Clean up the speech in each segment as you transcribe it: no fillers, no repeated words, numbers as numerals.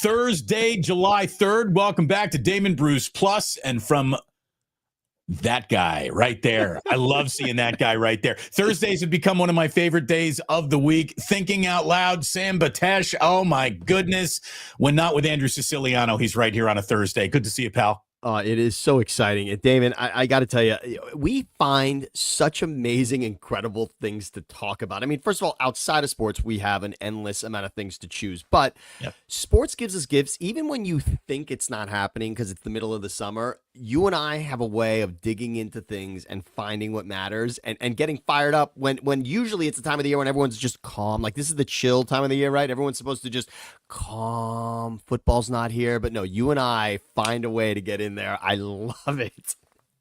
Thursday, July 3rd. Welcome back to Damon Bruce Plus, and from that guy right there. I love seeing that guy right there. Thursdays have become one of my favorite days of the week. Thinking out loud, Sam Betesh. Oh, my goodness. When not with Andrew Siciliano, he's right here on a Thursday. Good to see you, pal. It is so exciting. And Damon, I got to tell you, we find such amazing, incredible things to talk about. I mean, first of all, outside of sports, we have an endless amount of things to choose. But sports gives us gifts, even when you think it's not happening because it's the middle of the summer. You and I have a way of digging into things and finding what matters and getting fired up when usually it's the time of the year when everyone's just calm. Like, this is the chill time of the year, right? Everyone's supposed to just calm. Football's not here. But no, you and I find a way to get in there. I love it.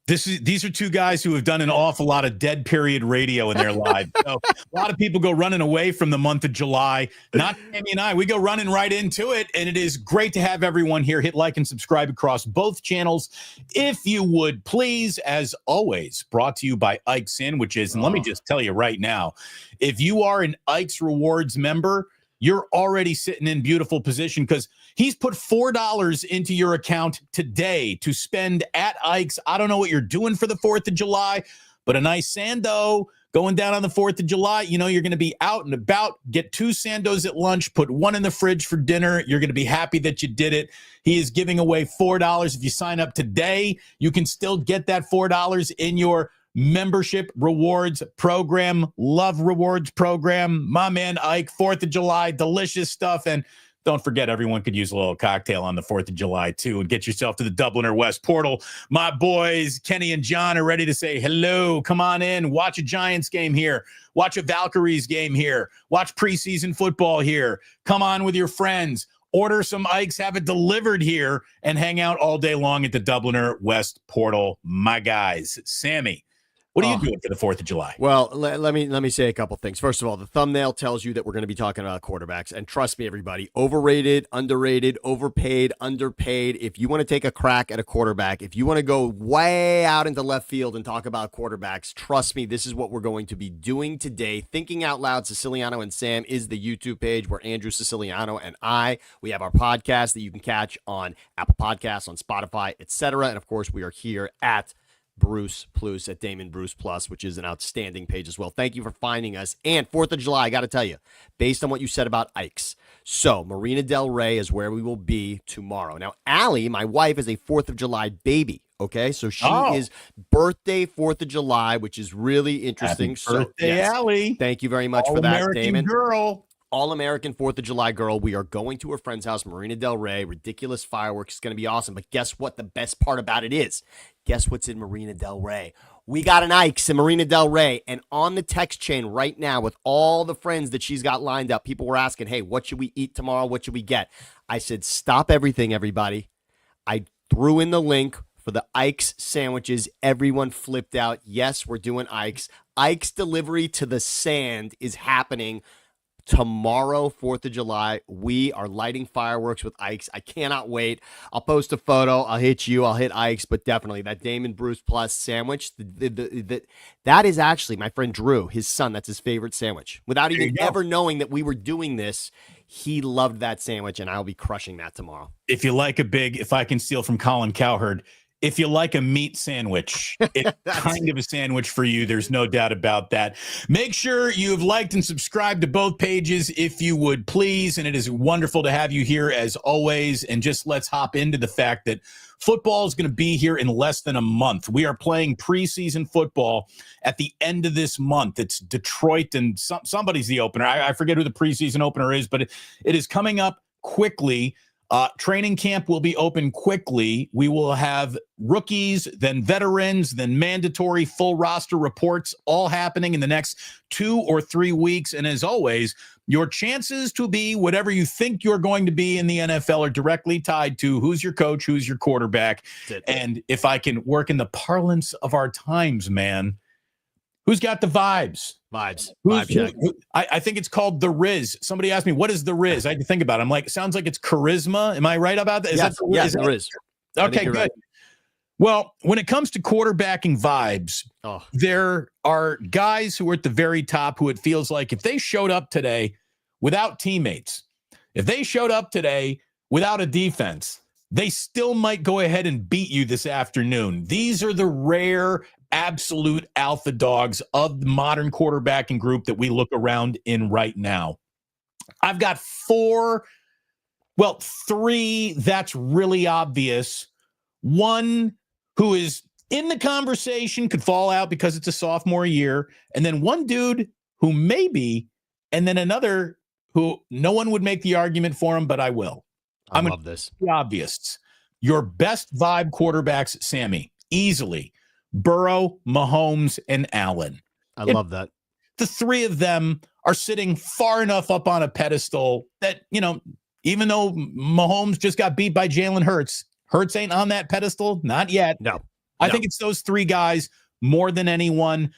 These are two guys who have done an awful lot of dead period radio in their lives. So a lot of people go running away from the month of July. Not Tammy and I. We go running right into it, and it is great to have everyone here. Hit like and subscribe across both channels, if you would, please. As always, brought to you by Ike's Sandwiches. And let me just tell you right now, if you are an Ike's Rewards member, you're already sitting in beautiful position because he's put $4 into your account today to spend at Ike's. I don't know what you're doing for the 4th of July, but a nice Sando going down on the 4th of July. You know, you're going to be out and about. Get 2 Sandos at lunch, put 1 in the fridge for dinner. You're going to be happy that you did it. He is giving away $4. If you sign up today, you can still get that $4 in your membership rewards program. Love rewards program. My man Ike, 4th of July, delicious stuff. And don't forget, everyone could use a little cocktail on the 4th of July, too, and get yourself to the Dubliner West portal. My boys, Kenny and John, are ready to say hello. Come on in. Watch a Giants game here. Watch a Valkyries game here. Watch preseason football here. Come on with your friends. Order some Ikes, have it delivered here, and hang out all day long at the Dubliner West portal. My guys. Sammy, what are you doing for the 4th of July? Well, let me say a couple things. First of all, the thumbnail tells you that we're going to be talking about quarterbacks. And trust me, everybody, overrated, underrated, overpaid, underpaid. If you want to take a crack at a quarterback, if you want to go way out into left field and talk about quarterbacks, trust me, this is what we're going to be doing today. Thinking Out Loud, Siciliano and Sam is the YouTube page where Andrew Siciliano and we have our podcast that you can catch on Apple Podcasts, on Spotify, etc. And of course, we are here at Bruce Plus at Damon Bruce Plus, which is an outstanding page as well. Thank you for finding us. And 4th of July, I got to tell you, based on what you said about Ike's. So Marina Del Rey is where we will be tomorrow. Now, Allie, my wife, is a 4th of July baby. Okay, so she is birthday 4th of July, which is really interesting. Happy birthday, Allie. Thank you very much for that, All-American Damon. girl. All-American 4th of July girl. We are going to her friend's house, Marina Del Rey. Ridiculous fireworks. It's going to be awesome. But guess what? The best part about it is, guess what's in Marina Del Rey? We got an Ike's in Marina Del Rey. And on the text chain right now with all the friends that she's got lined up, people were asking, hey, what should we eat tomorrow? What should we get? I said, stop everything, everybody. I threw in the link for the Ike's sandwiches. Everyone flipped out. Yes, we're doing Ike's. Ike's delivery to the sand is happening tomorrow, 4th of July. We are lighting fireworks with Ike's. I cannot wait. I'll post a photo. I'll hit you. I'll hit Ike's. But definitely that Damon Bruce Plus sandwich, that is actually my friend Drew, his son. That's his favorite sandwich. Without even ever knowing that we were doing this, he loved that sandwich, and I'll be crushing that tomorrow. If you like if I can steal from Colin Cowherd, if you like a meat sandwich, it's kind of a sandwich for you. There's no doubt about that. Make sure you've liked and subscribed to both pages, if you would, please. And it is wonderful to have you here as always. And just let's hop into the fact that football is going to be here in less than a month. We are playing preseason football at the end of this month. It's Detroit and somebody's the opener. I forget who the preseason opener is, but it is coming up quickly. Training camp will be open quickly. We will have rookies, then veterans, then mandatory full roster reports all happening in the next 2 or 3 weeks. And as always, your chances to be whatever you think you're going to be in the NFL are directly tied to who's your coach, who's your quarterback. And if I can work in the parlance of our times, man, who's got the vibes? I think it's called the Riz. Somebody asked me, what is the Riz? I had to think about it. I'm like, sounds like it's charisma. Am I right about that? Yes, the Riz. Okay, good. Right. Well, when it comes to quarterbacking vibes, there are guys who are at the very top who it feels like if they showed up today without teammates, if they showed up today without a defense, they still might go ahead and beat you this afternoon. These are the rare, absolute alpha dogs of the modern quarterbacking group that we look around in right now. I've got three that's really obvious. One who is in the conversation could fall out because it's a sophomore year, and then one dude who maybe, and then another who no one would make the argument for him, but I will. I love this. The obvious. Your best vibe quarterbacks, Sammy, easily Burrow, Mahomes, and Allen. I love that. The three of them are sitting far enough up on a pedestal that, even though Mahomes just got beat by Jalen Hurts, Hurts ain't on that pedestal. Not yet. No. I think it's those three guys more than anyone.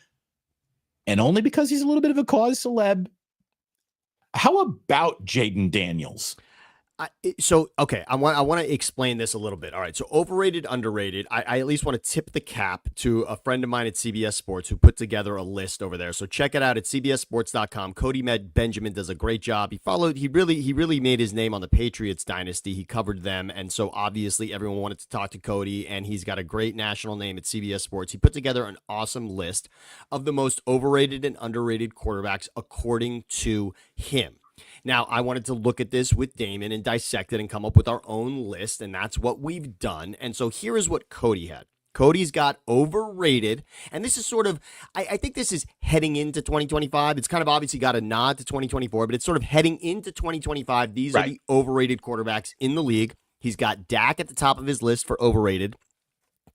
And only because he's a little bit of a cause celeb. How about Jaden Daniels? I want to explain this a little bit. All right, so overrated, underrated. I at least want to tip the cap to a friend of mine at CBS Sports who put together a list over there. So check it out at cbssports.com. Cody Benjamin does a great job. He really made his name on the Patriots dynasty. He covered them, and so obviously everyone wanted to talk to Cody, and he's got a great national name at CBS Sports. He put together an awesome list of the most overrated and underrated quarterbacks according to him. Now, I wanted to look at this with Damon and dissect it and come up with our own list, and that's what we've done. And so here is what Cody had. Cody's got overrated, and this is sort of, I think this is heading into 2025. It's kind of obviously got a nod to 2024, but it's sort of heading into 2025. These are the overrated quarterbacks in the league. He's got Dak at the top of his list for overrated,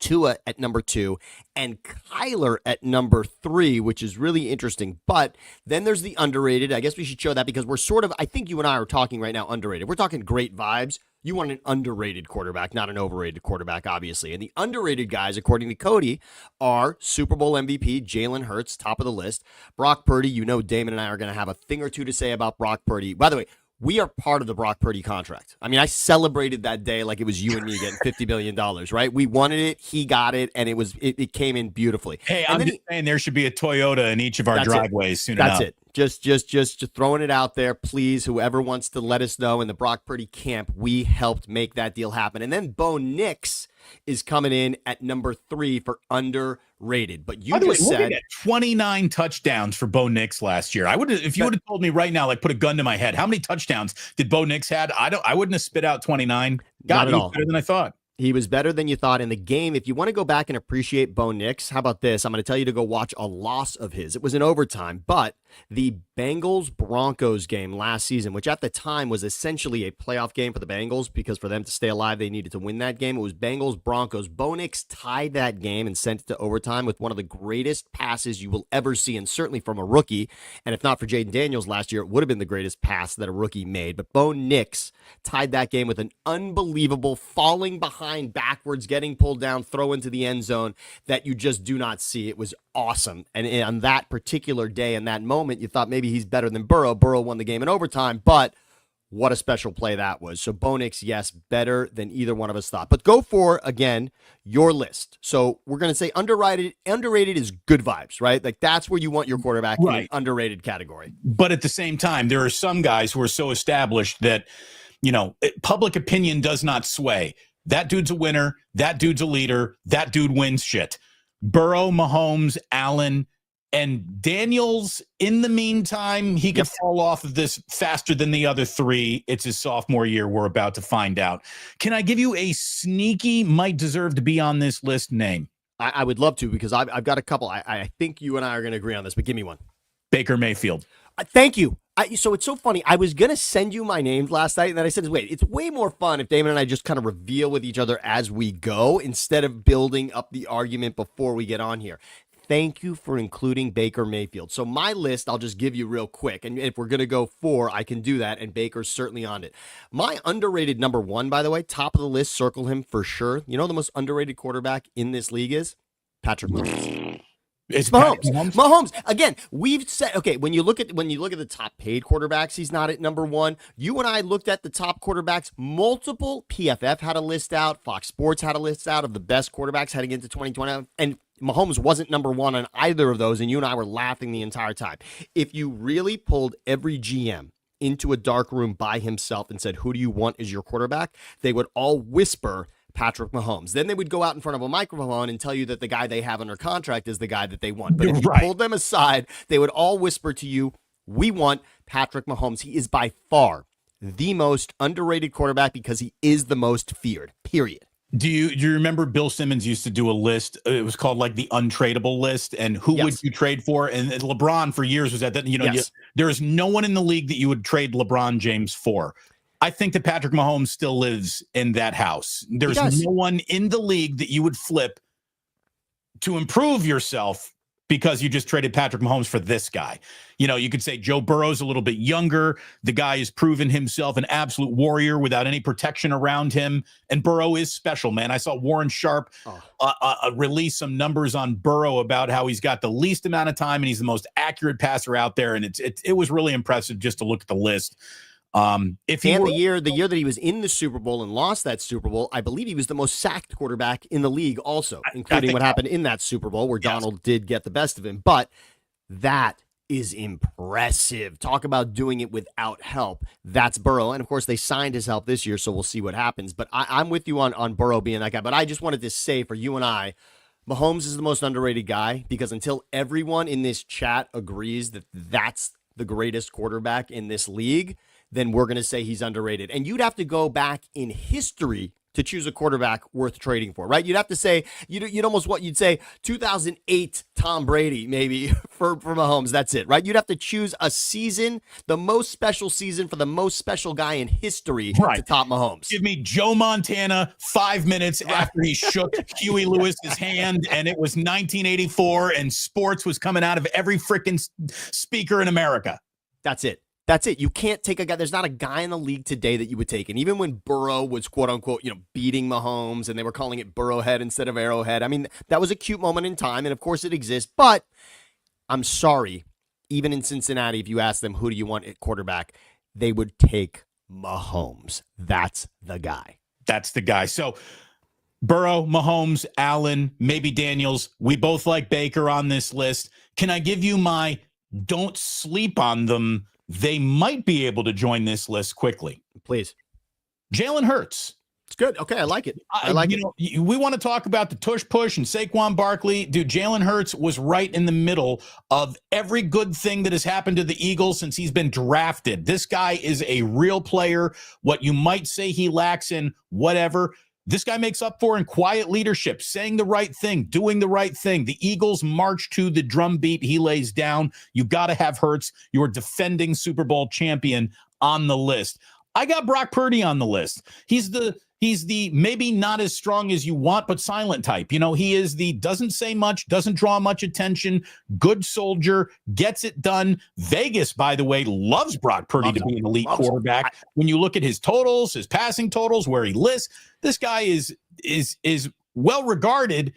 Tua at number 2, and Kyler at number 3, which is really interesting. But then there's the underrated. I guess we should show that because we're sort of, I think you and I are talking right now underrated. We're talking great vibes. You want an underrated quarterback, not an overrated quarterback, obviously. And the underrated guys, according to Cody, are Super Bowl MVP Jalen Hurts, top of the list. Brock Purdy, Damon and I are going to have a thing or two to say about Brock Purdy. By the way, we are part of the Brock Purdy contract. I mean, I celebrated that day like it was you and me getting $50 billion, right? We wanted it, he got it, and it came in beautifully. Hey, I'm just saying there should be a Toyota in each of our driveways soon enough. That's it. Just throwing it out there, please. Whoever wants to let us know in the Brock Purdy camp, we helped make that deal happen. And then Bo Nix is coming in at number 3 for underrated. But you just said 29 touchdowns for Bo Nix last year. I would, if you would have told me right now, like put a gun to my head, how many touchdowns did Bo Nix had? I wouldn't have spit out 29. Not at all. Better than I thought. He was better than you thought in the game. If you want to go back and appreciate Bo Nix, how about this? I'm going to tell you to go watch a loss of his. It was in overtime, but the Bengals-Broncos game last season, which at the time was essentially a playoff game for the Bengals because for them to stay alive, they needed to win that game. It was Bengals-Broncos. Bo Nix tied that game and sent it to overtime with one of the greatest passes you will ever see, and certainly from a rookie. And if not for Jaden Daniels last year, it would have been the greatest pass that a rookie made. But Bo Nix tied that game with an unbelievable falling behind backwards, getting pulled down, throw into the end zone that you just do not see. It was awesome. And on that particular day, in that moment, you thought maybe he's better than Burrow. Burrow won the game in overtime, but what a special play that was. So Bo Nix, yes, better than either one of us thought. But go for, again, your list. So we're going to say underrated. Underrated is good vibes, right? Like that's where you want your quarterback in an underrated category. But at the same time, there are some guys who are so established that, public opinion does not sway. That dude's a winner. That dude's a leader. That dude wins shit. Burrow, Mahomes, Allen, and Daniels, in the meantime, he could fall off of this faster than the other three. It's his sophomore year. We're about to find out. Can I give you a sneaky, might deserve to be on this list name? I would love to because I've got a couple. I think you and I are going to agree on this, but give me one. Baker Mayfield. Thank you. So it's so funny. I was going to send you my names last night, and then I said, wait, it's way more fun if Damon and I just kind of reveal with each other as we go instead of building up the argument before we get on here. Thank you for including Baker Mayfield. So my list, I'll just give you real quick. And if we're going to go 4, I can do that. And Baker's certainly on it. My underrated number 1, by the way, top of the list, circle him for sure. You know the most underrated quarterback in this league is? Patrick Mahomes. It's Mahomes. Mahomes. Again, we've said, okay, when you look at the top paid quarterbacks, he's not at number 1. You and I looked at the top quarterbacks. Multiple PFF had a list out. Fox Sports had a list out of the best quarterbacks heading into 2020. And Mahomes wasn't number 1 on either of those, and you and I were laughing the entire time. If you really pulled every GM into a dark room by himself and said, who do you want as your quarterback? They would all whisper Patrick Mahomes. Then they would go out in front of a microphone and tell you that the guy they have under contract is the guy that they want. But if you pulled them aside, they would all whisper to you, we want Patrick Mahomes. He is by far the most underrated quarterback because he is the most feared, period. Do you remember Bill Simmons used to do a list? It was called like the untradeable list, and who would you trade for? And LeBron for years was at that. There is no one in the league that you would trade LeBron James for. I think that Patrick Mahomes still lives in that house. There's no one in the league that you would flip to improve yourself because you just traded Patrick Mahomes for this guy. You could say Joe Burrow's a little bit younger. The guy has proven himself an absolute warrior without any protection around him. And Burrow is special, man. I saw Warren Sharp release some numbers on Burrow about how he's got the least amount of time and he's the most accurate passer out there. And it was really impressive just to look at the list. The year that he was in the Super Bowl and lost that Super Bowl, I believe he was the most sacked quarterback in the league also, including what happened in that Super Bowl where Donald did get the best of him. But that is impressive. Talk about doing it without help. That's Burrow. And of course, they signed his help this year, so we'll see what happens. But I'm with you on Burrow being that guy. But I just wanted to say for you and I, Mahomes is the most underrated guy because until everyone in this chat agrees that that's the greatest quarterback in this league, then we're going to say he's underrated. And you'd have to go back in history to choose a quarterback worth trading for, right? You'd have to say, you'd say 2008 Tom Brady, maybe, for Mahomes. That's it, right? You'd have to choose a season, the most special season for the most special guy in history to top Mahomes. Give me Joe Montana 5 minutes after he shook Huey Lewis's hand, and it was 1984, and sports was coming out of every freaking speaker in America. That's it. That's it. You can't take a guy. There's not a guy in the league today that you would take. And even when Burrow was quote unquote, beating Mahomes and they were calling it Burrowhead instead of Arrowhead. I mean, that was a cute moment in time. And of course it exists, but I'm sorry. Even in Cincinnati, if you ask them, who do you want at quarterback? They would take Mahomes. That's the guy. That's the guy. So Burrow, Mahomes, Allen, maybe Daniels. We both like Baker on this list. Can I give you my don't sleep on them? They might be able to join this list quickly. Please. Jalen Hurts. It's good. Okay, I like it. I like it. We want to talk about the tush push and Saquon Barkley. Dude, Jalen Hurts was right in the middle of every good thing that has happened to the Eagles since he's been drafted. This guy is a real player. What you might say he lacks in whatever, this guy makes up for in quiet leadership, saying the right thing, doing the right thing. The Eagles march to the drum beat he lays down. You got to have Hurts, your defending Super Bowl champion, on the list. I got Brock Purdy on the list. He's the maybe not as strong as you want, but silent type. He is the doesn't say much, doesn't draw much attention, good soldier, gets it done. Vegas, by the way, loves Brock Purdy to be an elite quarterback. When you look at his totals, his passing totals, where he lists, this guy is well regarded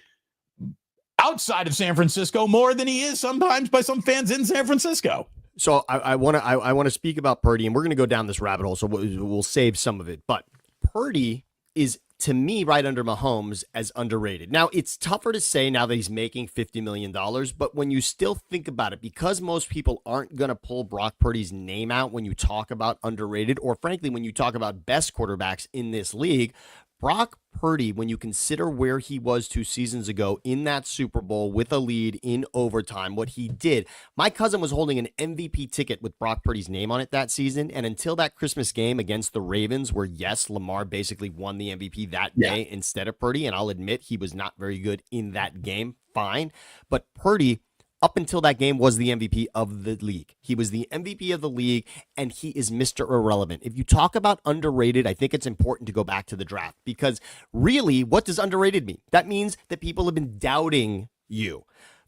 outside of San Francisco more than he is sometimes by some fans in San Francisco. So I want to speak about Purdy, and we're going to go down this rabbit hole, so we'll save some of it. But Purdy is, to me, right under Mahomes as underrated. Now, it's tougher to say now that he's making $50 million, but when you still think about it, because most people aren't going to pull Brock Purdy's name out when you talk about underrated, or frankly, when you talk about best quarterbacks in this league, Brock Purdy, when you consider where he was 2 seasons ago in that Super Bowl with a lead in overtime, what he did, my cousin was holding an MVP ticket with Brock Purdy's name on it that season. And until that Christmas game against the Ravens, where yes, Lamar basically won the MVP that day instead of Purdy. And I'll admit he was not very good in that game. Fine. But Purdy, up until that game, was the MVP of the league. He was the MVP of the league, and he is Mr. Irrelevant. If you talk about underrated, I think it's important to go back to the draft, because really, what does underrated mean? That means that people have been doubting you.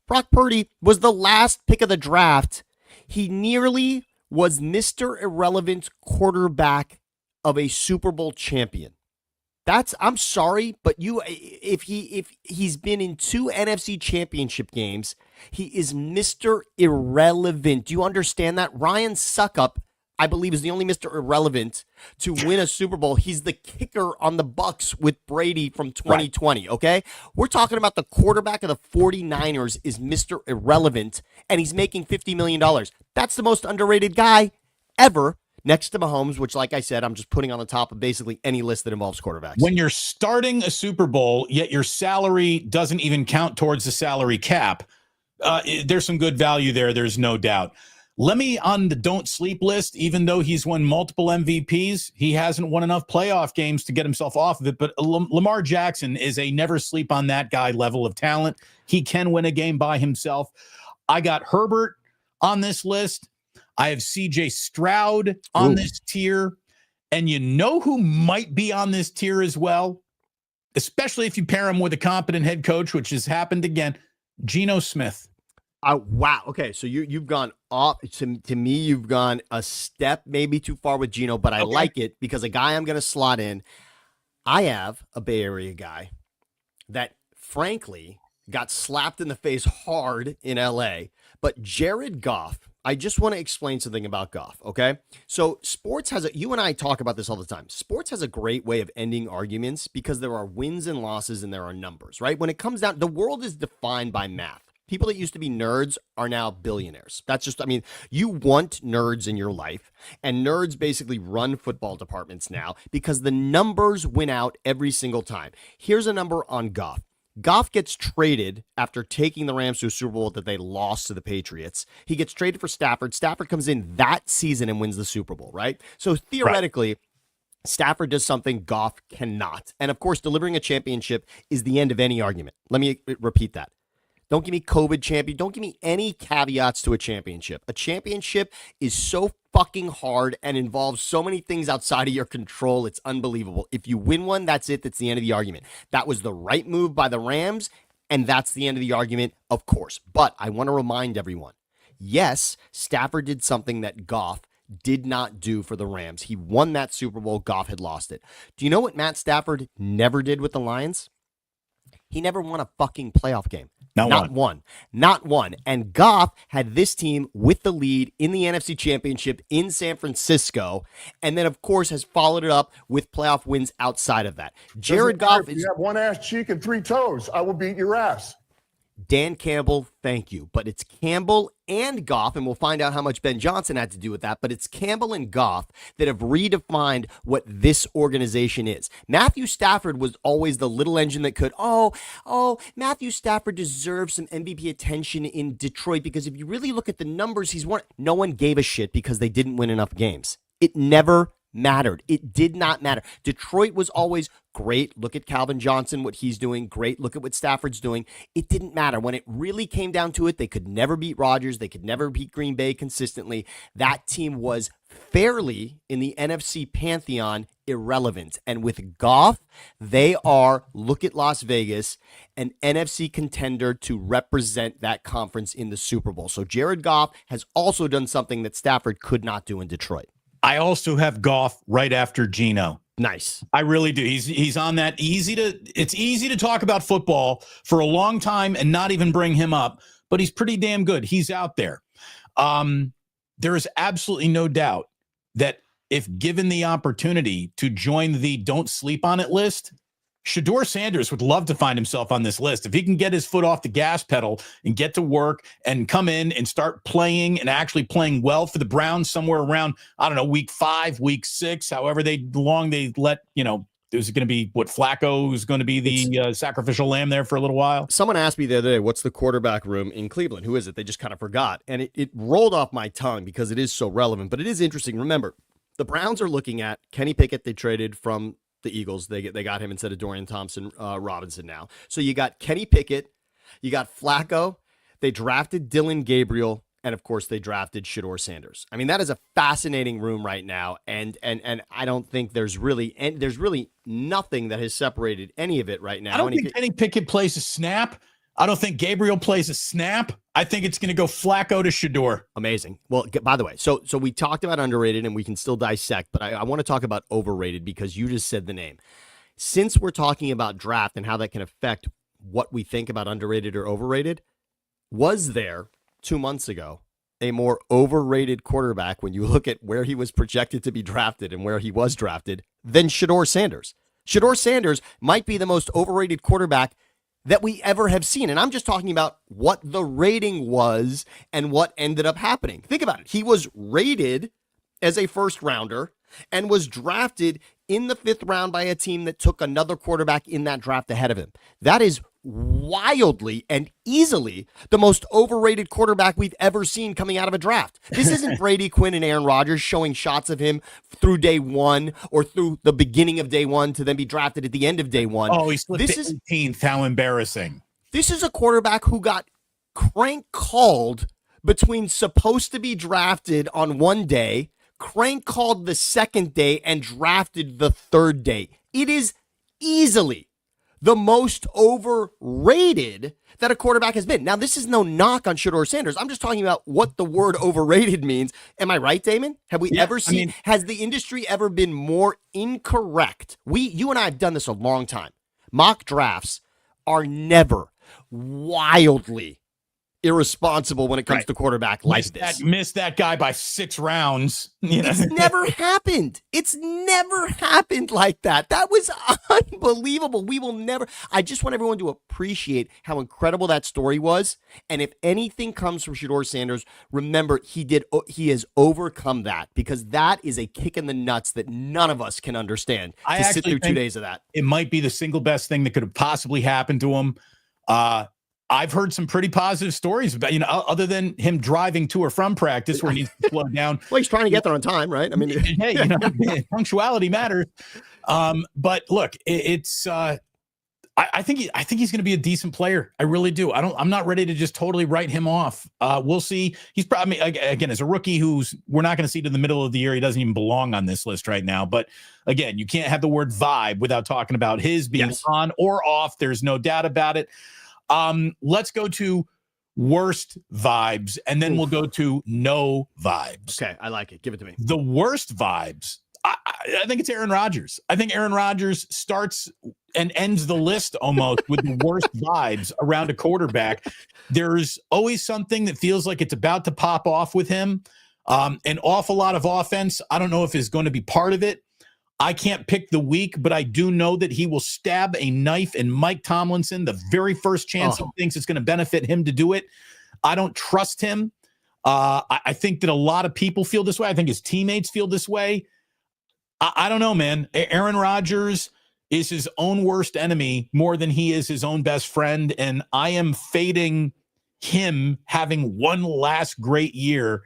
Brock Purdy was the last pick of the draft. He nearly was Mr. Irrelevant quarterback of a Super Bowl champion. I'm sorry, but if he's been in 2 NFC championship games, he is Mr. Irrelevant. Do you understand that? Ryan Suckup, I believe, is the only Mr. Irrelevant to win a Super Bowl. He's the kicker on the Bucs with Brady from 2020, okay? We're talking about the quarterback of the 49ers is Mr. Irrelevant, and he's making $50 million. That's the most underrated guy ever. next to Mahomes, which, like I said, I'm just putting on the top of basically any list that involves quarterbacks. When you're starting a Super Bowl, yet your salary doesn't even count towards the salary cap, there's some good value there. There's no doubt. Let me on the don't sleep list, even though he's won multiple MVPs, he hasn't won enough playoff games to get himself off of it. But Lamar Jackson is a never sleep on that guy level of talent. He can win a game by himself. I got Herbert on this list. I have CJ Stroud on this tier. And you know who might be on this tier as well, especially if you pair him with a competent head coach, which has happened again, Geno Smith. Wow. Okay, so you've gone off. To me, you've gone a step maybe too far with Geno, but I like it because a guy I'm going to slot in, I have a Bay Area guy that, frankly, got slapped in the face hard in L.A., but Jared Goff. I just want to explain something about Goff, okay? So sports has you and I talk about this all the time. Sports has a great way of ending arguments because there are wins and losses and there are numbers, right? When it comes down, the world is defined by math. People that used to be nerds are now billionaires. That's just, you want nerds in your life, and nerds basically run football departments now because the numbers win out every single time. Here's a number on Goff. Goff gets traded after taking the Rams to a Super Bowl that they lost to the Patriots. He gets traded for Stafford. Stafford comes in that season and wins the Super Bowl, right? So theoretically, Stafford does something Goff cannot. And of course, delivering a championship is the end of any argument. Let me repeat that. Don't give me COVID champion. Don't give me any caveats to a championship. A championship is so fucking hard and involves so many things outside of your control. It's unbelievable. If you win one, that's it. That's the end of the argument. That was the right move by the Rams, and that's the end of the argument, of course. But I want to remind everyone, yes, Stafford did something that Goff did not do for the Rams. He won that Super Bowl. Goff had lost it. Do you know what Matt Stafford never did with the Lions? He never won a fucking playoff game. Not one. And Goff had this team with the lead in the NFC Championship in San Francisco, and then, of course, has followed it up with playoff wins outside of that. Jared Goff is... You have one ass cheek and 3 toes. I will beat your ass. Dan Campbell, thank you. But it's Campbell and Goff, and we'll find out how much Ben Johnson had to do with that, but it's Campbell and Goff that have redefined what this organization is. Matthew Stafford was always the little engine that could, Matthew Stafford deserves some MVP attention in Detroit because if you really look at the numbers, he's won. No one gave a shit because they didn't win enough games. It never mattered. It did not matter. Detroit was always great. Look at Calvin Johnson, what he's doing. Great. Look at what Stafford's doing. It didn't matter. When it really came down to it, they could never beat Rodgers. They could never beat Green Bay consistently. That team was fairly, in the NFC pantheon, irrelevant. And with Goff, they are, look at Las Vegas, an NFC contender to represent that conference in the Super Bowl. So Jared Goff has also done something that Stafford could not do in Detroit. I also have Goff right after Geno. Nice. I really do. He's on that it's easy to talk about football for a long time and not even bring him up, but he's pretty damn good. He's out there. There is absolutely no doubt that if given the opportunity to join the don't sleep on it list, Shedeur Sanders would love to find himself on this list. If he can get his foot off the gas pedal and get to work and come in and start playing and actually playing well for the Browns somewhere around, I don't know, week 5, week 6, however long they let, there's going to be Flacco is going to be the sacrificial lamb there for a little while. Someone asked me the other day, what's the quarterback room in Cleveland? Who is it? They just kind of forgot. And it rolled off my tongue because it is so relevant, but it is interesting. Remember, the Browns are looking at Kenny Pickett. They traded from the Eagles. They got him instead of Dorian Thompson Robinson now. So you got Kenny Pickett, you got Flacco, they drafted Dylan Gabriel, and of course they drafted Shedeur Sanders. I mean, that is a fascinating room right now, and I don't think there's really nothing that has separated any of it right now. I don't think Kenny Pickett plays a snap. I don't think Gabriel plays a snap. I think it's going to go Flacco to Shedeur. Amazing. Well, by the way, so we talked about underrated and we can still dissect, but I want to talk about overrated because you just said the name. Since we're talking about draft and how that can affect what we think about underrated or overrated, was there 2 months ago a more overrated quarterback when you look at where he was projected to be drafted and where he was drafted than Shedeur Sanders? Shedeur Sanders might be the most overrated quarterback that we ever have seen. And I'm just talking about what the rating was and what ended up happening. Think about it. He was rated as a first rounder and was drafted in the 5th round by a team that took another quarterback in that draft ahead of him. That is wildly and easily the most overrated quarterback we've ever seen coming out of a draft. This isn't Brady Quinn and Aaron Rodgers showing shots of him through day one or through the beginning of day one to then be drafted at the end of day one. Oh, he slipped to 18th. How embarrassing. This is a quarterback who got crank called between supposed to be drafted on one day, crank called the second day, and drafted the third day. It is easily the most overrated that a quarterback has been. Now, this is no knock on Shedeur Sanders. I'm just talking about what the word overrated means. Am I right, Damon? Have we ever seen, has the industry ever been more incorrect? You and I have done this a long time. Mock drafts are never wildly irresponsible when it comes to quarterback like this. Missed that guy by 6 rounds. It's never happened. It's never happened like that. That was unbelievable. We will never. I just want everyone to appreciate how incredible that story was. And if anything comes from Shedeur Sanders, remember he has overcome that, because that is a kick in the nuts that none of us can understand. To sit through 2 days of that, it might be the single best thing that could have possibly happened to him. I've heard some pretty positive stories about, other than him driving to or from practice where he needs to slow down. Well, he's trying to get there on time, right? I mean, hey, punctuality matters. But look, I think he's going to be a decent player. I really do. I'm not ready to just totally write him off. We'll see. He's probably, again, as a rookie we're not going to see to the middle of the year. He doesn't even belong on this list right now. But again, you can't have the word vibe without talking about his being on or off. There's no doubt about it. Let's go to worst vibes, and then we'll go to no vibes. Okay, I like it. Give it to me. The worst vibes, I think it's Aaron Rodgers. I think Aaron Rodgers starts and ends the list almost with the worst vibes around a quarterback. There's always something that feels like it's about to pop off with him. An awful lot of offense. I don't know if it's going to be part of it. I can't pick the week, but I do know that he will stab a knife in Mike Tomlinson the very first chance he thinks it's going to benefit him to do it. I don't trust him. I think that a lot of people feel this way. I think his teammates feel this way. I don't know, man. Aaron Rodgers is his own worst enemy more than he is his own best friend, and I am fading him having one last great year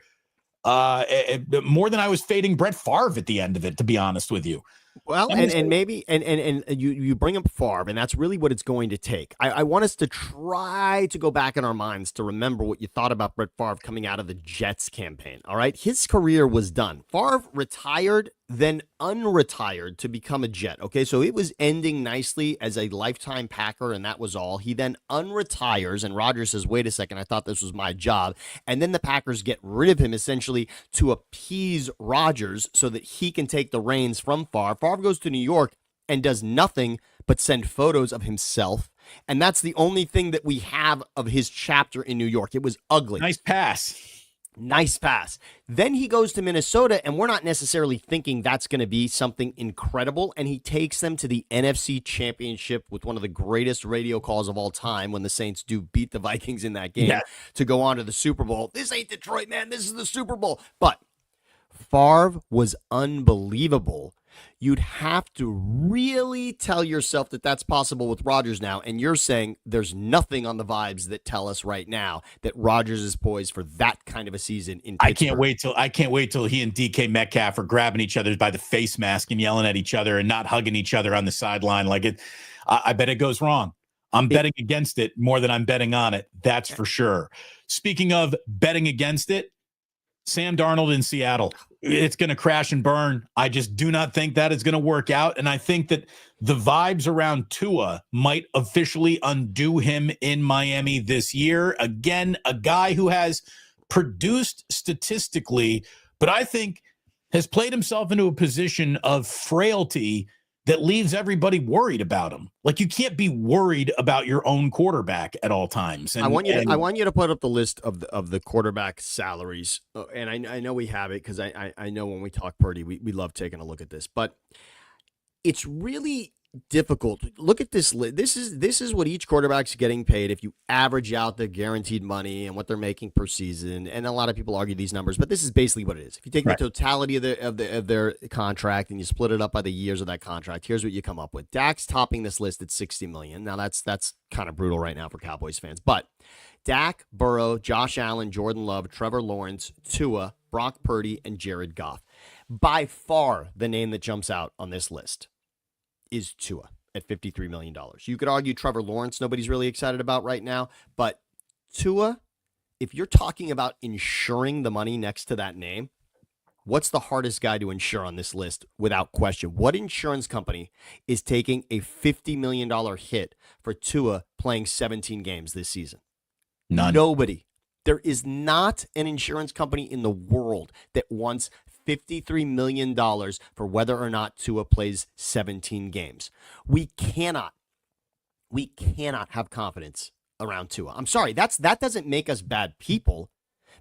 more than I was fading Brett Favre at the end of it, to be honest with you. Well, and maybe you bring up Favre, and that's really what it's going to take. I want us to try to go back in our minds to remember what you thought about Brett Favre coming out of the Jets campaign. All right, his career was done. Favre retired, then unretired to become a Jet. Okay, so it was ending nicely as a lifetime Packer, and that was all. He then unretires, and Rodgers says, "Wait a second, I thought this was my job." And then the Packers get rid of him essentially to appease Rodgers so that he can take the reins from Favre. Favre goes to New York and does nothing but send photos of himself. And that's the only thing that we have of his chapter in New York. It was ugly. Nice pass. Nice pass. Then he goes to Minnesota, and we're not necessarily thinking that's going to be something incredible. And he takes them to the NFC Championship with one of the greatest radio calls of all time when the Saints do beat the Vikings in that game to go on to the Super Bowl. This ain't Detroit, man. This is the Super Bowl. But Favre was unbelievable. You'd have to really tell yourself that that's possible with Rodgers now, and you're saying there's nothing on the vibes that tell us right now that Rodgers is poised for that kind of a season in Pittsburgh. I can't wait till he and DK Metcalf are grabbing each other by the face mask and yelling at each other and not hugging each other on the sideline like it. I bet it goes wrong. I'm betting against it more than I'm betting on it. That's for sure. Speaking of betting against it, Sam Darnold in Seattle. It's going to crash and burn. I just do not think that is going to work out. And I think that the vibes around Tua might officially undo him in Miami this year. Again, a guy who has produced statistically, but I think has played himself into a position of frailty that leaves everybody worried about him. Like, you can't be worried about your own quarterback at all times. And I want you to put up the list of the quarterback salaries, and I know we have it because I know when we talk Purdy, we love taking a look at this, but it's really difficult. Look at this. This is what each quarterback's getting paid if you average out the guaranteed money and what they're making per season. And a lot of people argue these numbers, but this is basically what it is. If you take the totality of their contract and you split it up by the years of that contract, here's what you come up with. Dak's topping this list at $60 million. Now that's kind of brutal right now for Cowboys fans, but Dak, Burrow, Josh Allen, Jordan Love, Trevor Lawrence, Tua, Brock Purdy, and Jared Goff. By far, the name that jumps out on this list is Tua at $53 million. You could argue Trevor Lawrence, nobody's really excited about right now, but Tua, if you're talking about insuring the money next to that name, what's the hardest guy to insure on this list without question? What insurance company is taking a $50 million hit for Tua playing 17 games this season? None. Nobody. There is not an insurance company in the world that wants $53 million for whether or not Tua plays 17 games. We cannot have confidence around Tua. I'm sorry, that doesn't make us bad people.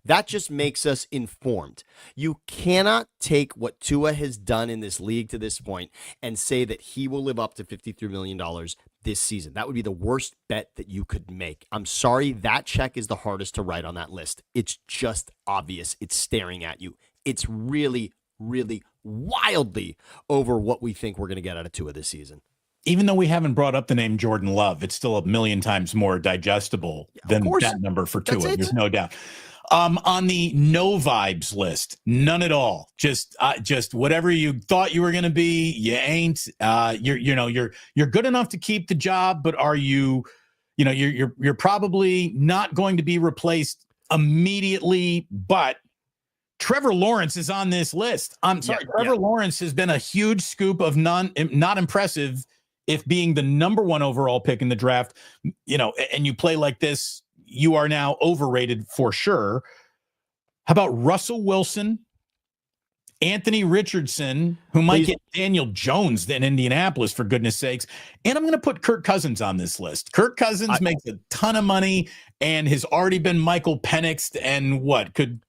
That just makes us informed. You cannot take what Tua has done in this league to this point and say that he will live up to $53 million this season. That would be the worst bet that you could make. I'm sorry, that check is the hardest to write on that list. It's just obvious. It's staring at you. It's really, really wildly over what we think we're going to get out of Tua this season. Even though we haven't brought up the name Jordan Love, it's still a million times more digestible than that number for Tua. There's no doubt. On the no vibes list, none at all. Just whatever you thought you were going to be, you ain't. You're good enough to keep the job, but are you? You're probably not going to be replaced immediately. But Trevor Lawrence is on this list. I'm sorry, Trevor Lawrence has been a huge scoop of not impressive. If being the number one overall pick in the draft, and you play like this, you are now overrated for sure. How about Russell Wilson, Anthony Richardson, who might get Daniel Jones in Indianapolis, for goodness sakes. And I'm going to put Kirk Cousins on this list. Kirk Cousins makes a ton of money and has already been Michael Penixed and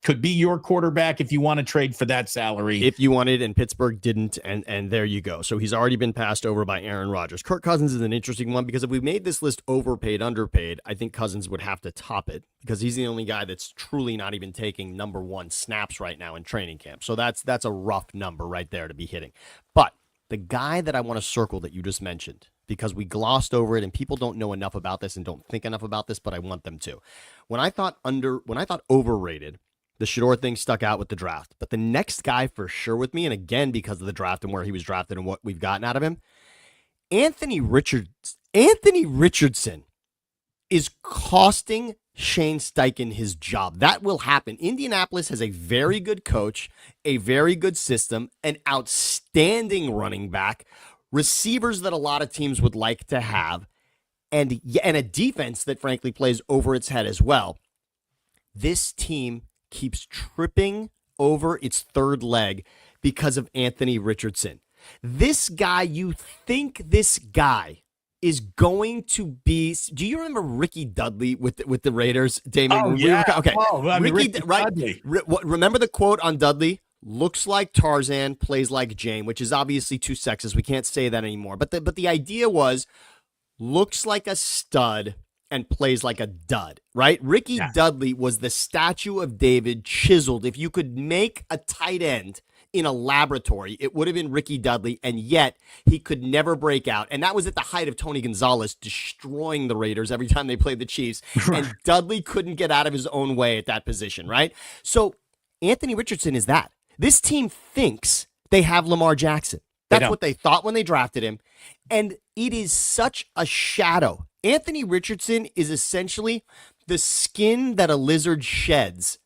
could be your quarterback if you want to trade for that salary. If you wanted, and Pittsburgh didn't, and there you go. So he's already been passed over by Aaron Rodgers. Kirk Cousins is an interesting one because if we made this list overpaid, underpaid, I think Cousins would have to top it because he's the only guy that's truly not even taking number one snaps right now in training camp. So that's a rough number right there to be hitting. But the guy that I want to circle that you just mentioned, because we glossed over it and people don't know enough about this and don't think enough about this, but I want them to. When I thought overrated, the Shador thing stuck out with the draft. But the next guy for sure with me, and again because of the draft and where he was drafted and what we've gotten out of him, Anthony Richardson is costing Shane Steichen his job. That will happen. Indianapolis has a very good coach, a very good system, an outstanding running back, receivers that a lot of teams would like to have, and a defense that frankly plays over its head as well. This team keeps tripping over its third leg because of Anthony Richardson. This guy, you think this guy is going to be. Do you remember Ricky Dudley with the Raiders, Damon? Oh, yeah. Okay. Ricky Dudley. Remember the quote on Dudley? Looks like Tarzan, plays like Jane, which is obviously too sexist. We can't say that anymore. But the idea was, looks like a stud and plays like a dud, right? Ricky Dudley was the statue of David chiseled. If you could make a tight end in a laboratory, it would have been Ricky Dudley, and yet he could never break out. And that was at the height of Tony Gonzalez destroying the Raiders every time they played the Chiefs. And Dudley couldn't get out of his own way at that position, right? So Anthony Richardson is that. This team thinks they have Lamar Jackson. That's what they thought when they drafted him. And it is such a shadow. Anthony Richardson is essentially the skin that a lizard sheds,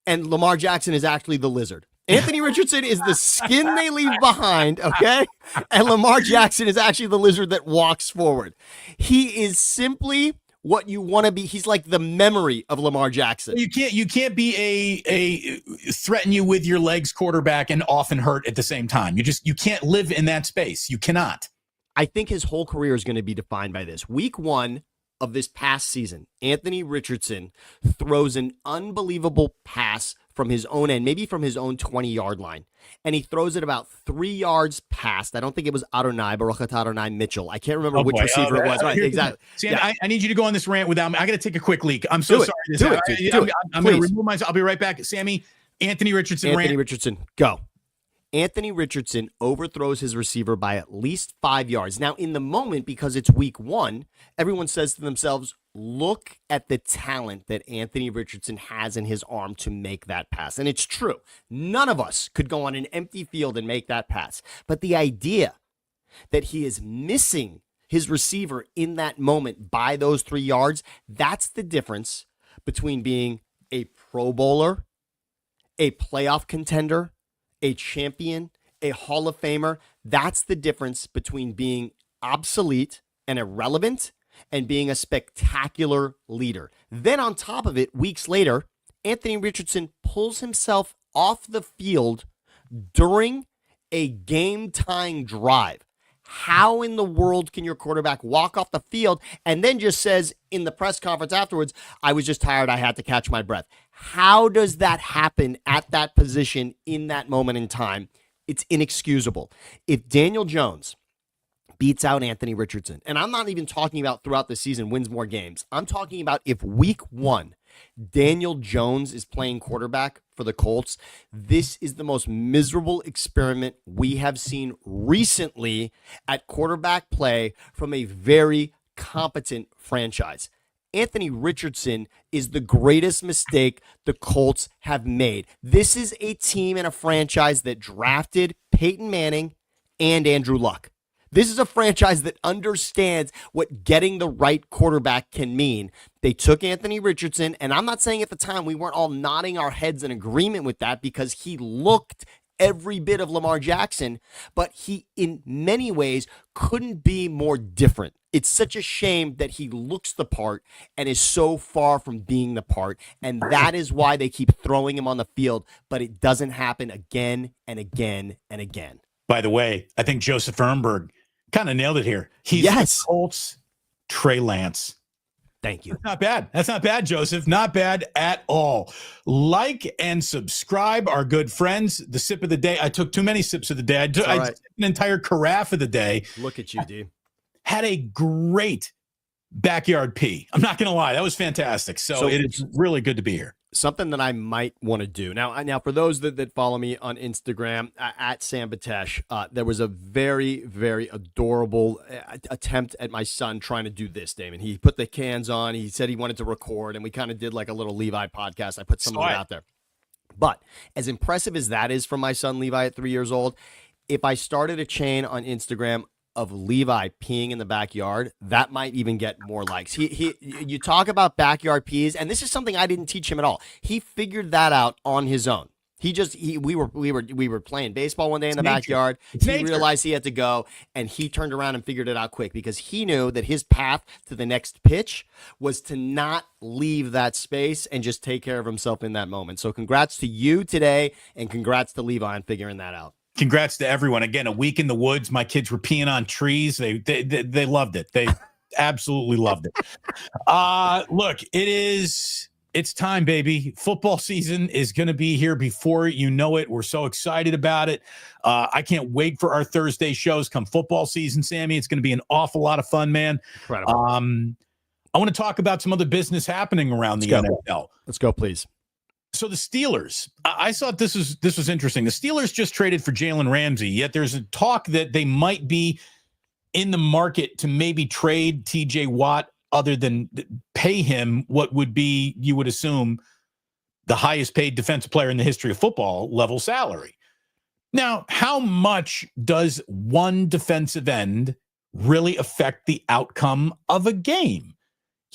and Lamar Jackson is actually the lizard. Anthony Richardson is the skin they leave behind, okay? And Lamar Jackson is actually the lizard that walks forward. He is simply what you want to be. He's like the memory of Lamar Jackson. You can't be a threaten you with your legs quarterback and often hurt at the same time. You can't live in that space. You cannot. I think his whole career is going to be defined by this. Week 1 of this past season, Anthony Richardson throws an unbelievable pass from his own end, maybe from his own 20-yard line. And he throws it about 3 yards past. I don't think it was Adonai, Baruch atah Adonai Mitchell. I can't remember which receiver it was. Right, exactly. Sam, I need you to go on this rant without me. I got to take a quick leak. I'm so sorry. I'm going to remove myself. I'll be right back. Sammy, Anthony Richardson, go. Anthony Richardson overthrows his receiver by at least 5 yards. Now, in the moment, because it's week 1, everyone says to themselves, look at the talent that Anthony Richardson has in his arm to make that pass. And it's true. None of us could go on an empty field and make that pass. But the idea that he is missing his receiver in that moment by those 3 yards, that's the difference between being a Pro Bowler, a playoff contender, a champion, a Hall of Famer. That's the difference between being obsolete and irrelevant and being a spectacular leader. Then on top of it, weeks later, Anthony Richardson pulls himself off the field during a game-tying drive. How in the world can your quarterback walk off the field and then just says in the press conference afterwards, I was just tired, I had to catch my breath? How does that happen at that position in that moment in time? It's inexcusable. If Daniel Jones beats out Anthony Richardson, and I'm not even talking about throughout the season wins more games, I'm talking about if week 1 Daniel Jones is playing quarterback for the Colts, this is the most miserable experiment we have seen recently at quarterback play from a very competent franchise. Anthony Richardson is the greatest mistake the Colts have made. This is a team and a franchise that drafted Peyton Manning and Andrew Luck. This is a franchise that understands what getting the right quarterback can mean. They took Anthony Richardson, and I'm not saying at the time we weren't all nodding our heads in agreement with that because he looked every bit of Lamar Jackson, but he, in many ways, couldn't be more different. It's such a shame that he looks the part and is so far from being the part, and that is why they keep throwing him on the field, but it doesn't happen again and again and again. By the way, I think Joseph Ehrenberg kind of nailed it here. He's the Colts Trey Lance. Thank you. That's not bad, Joseph. Not bad at all. Like and subscribe, our good friends. The sip of the day. I took too many sips of the day. I took an entire carafe of the day. Look at you, dude. Had a great backyard pee. I'm not going to lie. That was fantastic. So it is really good to be here. Something that I might want to do. Now for those that follow me on Instagram, at Sam Betesh, there was a very, very adorable attempt at my son trying to do this, Damon. He put the cans on. He said he wanted to record, and we kind of did like a little Levi podcast. I put some of it out there. But as impressive as that is from my son Levi at 3 years old, if I started a chain on Instagram of Levi peeing in the backyard, that might even get more likes. You talk about backyard pees, and this is something I didn't teach him at all. He figured that out on his own. We were playing baseball one day in the backyard. He realized he had to go, and he turned around and figured it out quick because he knew that his path to the next pitch was to not leave that space and just take care of himself in that moment. So congrats to you today, and congrats to Levi on figuring that out. Congrats to everyone. Again, a week in the woods. My kids were peeing on trees. They loved it. They absolutely loved it. Look, it's time, baby. Football season is going to be here before you know it. We're so excited about it. I can't wait for our Thursday shows come football season, Sammy. It's going to be an awful lot of fun, man. Incredible. I want to talk about some other business happening around the NFL. Let's go, please. So the Steelers, I thought this was interesting. The Steelers just traded for Jalen Ramsey, yet there's a talk that they might be in the market to maybe trade TJ Watt other than pay him what would be, you would assume, the highest paid defensive player in the history of football level salary. Now, how much does one defensive end really affect the outcome of a game?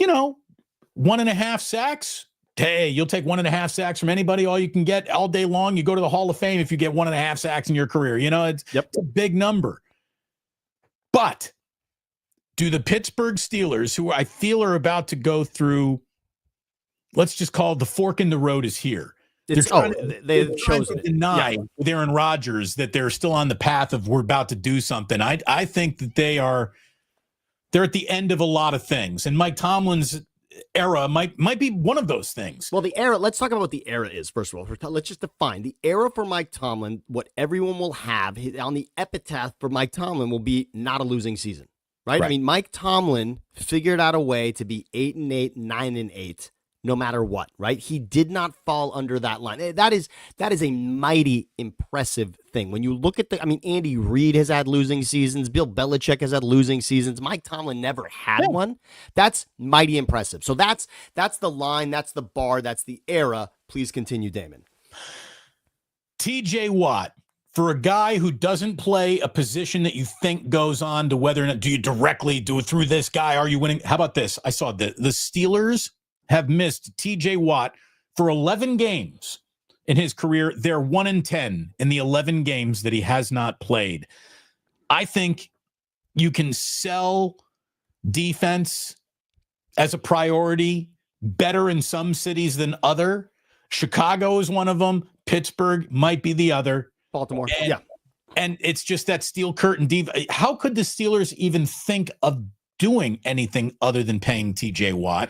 1.5 sacks. Hey, you'll take 1.5 sacks from anybody, all you can get all day long. You go to the Hall of Fame if you get 1.5 sacks in your career. It's a big number. But do the Pittsburgh Steelers, who I feel are about to go through, let's just call it the fork in the road is here. They've chosen to deny with Aaron Rodgers that they're still on the path of we're about to do something. I think that they're at the end of a lot of things. And Mike Tomlin's era might be one of those things. Well, the era, let's talk about what the era is, first of all. Let's just define the era for Mike Tomlin. What everyone will have on the epitaph for Mike Tomlin will be not a losing season, right? I mean, Mike Tomlin figured out a way to be 8-8, 9-8, no matter what, right? He did not fall under that line. That is a mighty impressive thing. When you look at Andy Reid has had losing seasons. Bill Belichick has had losing seasons. Mike Tomlin never had one. That's mighty impressive. So that's the line. That's the bar. That's the era. Please continue, Damon. TJ Watt, for a guy who doesn't play a position that you think goes on to whether or not do you directly do it through this guy? Are you winning? How about this? I saw the Steelers have missed TJ Watt for 11 games in his career. They're 1-10 in the 11 games that he has not played. I think you can sell defense as a priority better in some cities than other. Chicago is one of them. Pittsburgh might be the other. Baltimore. And it's just that steel curtain defense. How could the Steelers even think of doing anything other than paying TJ Watt?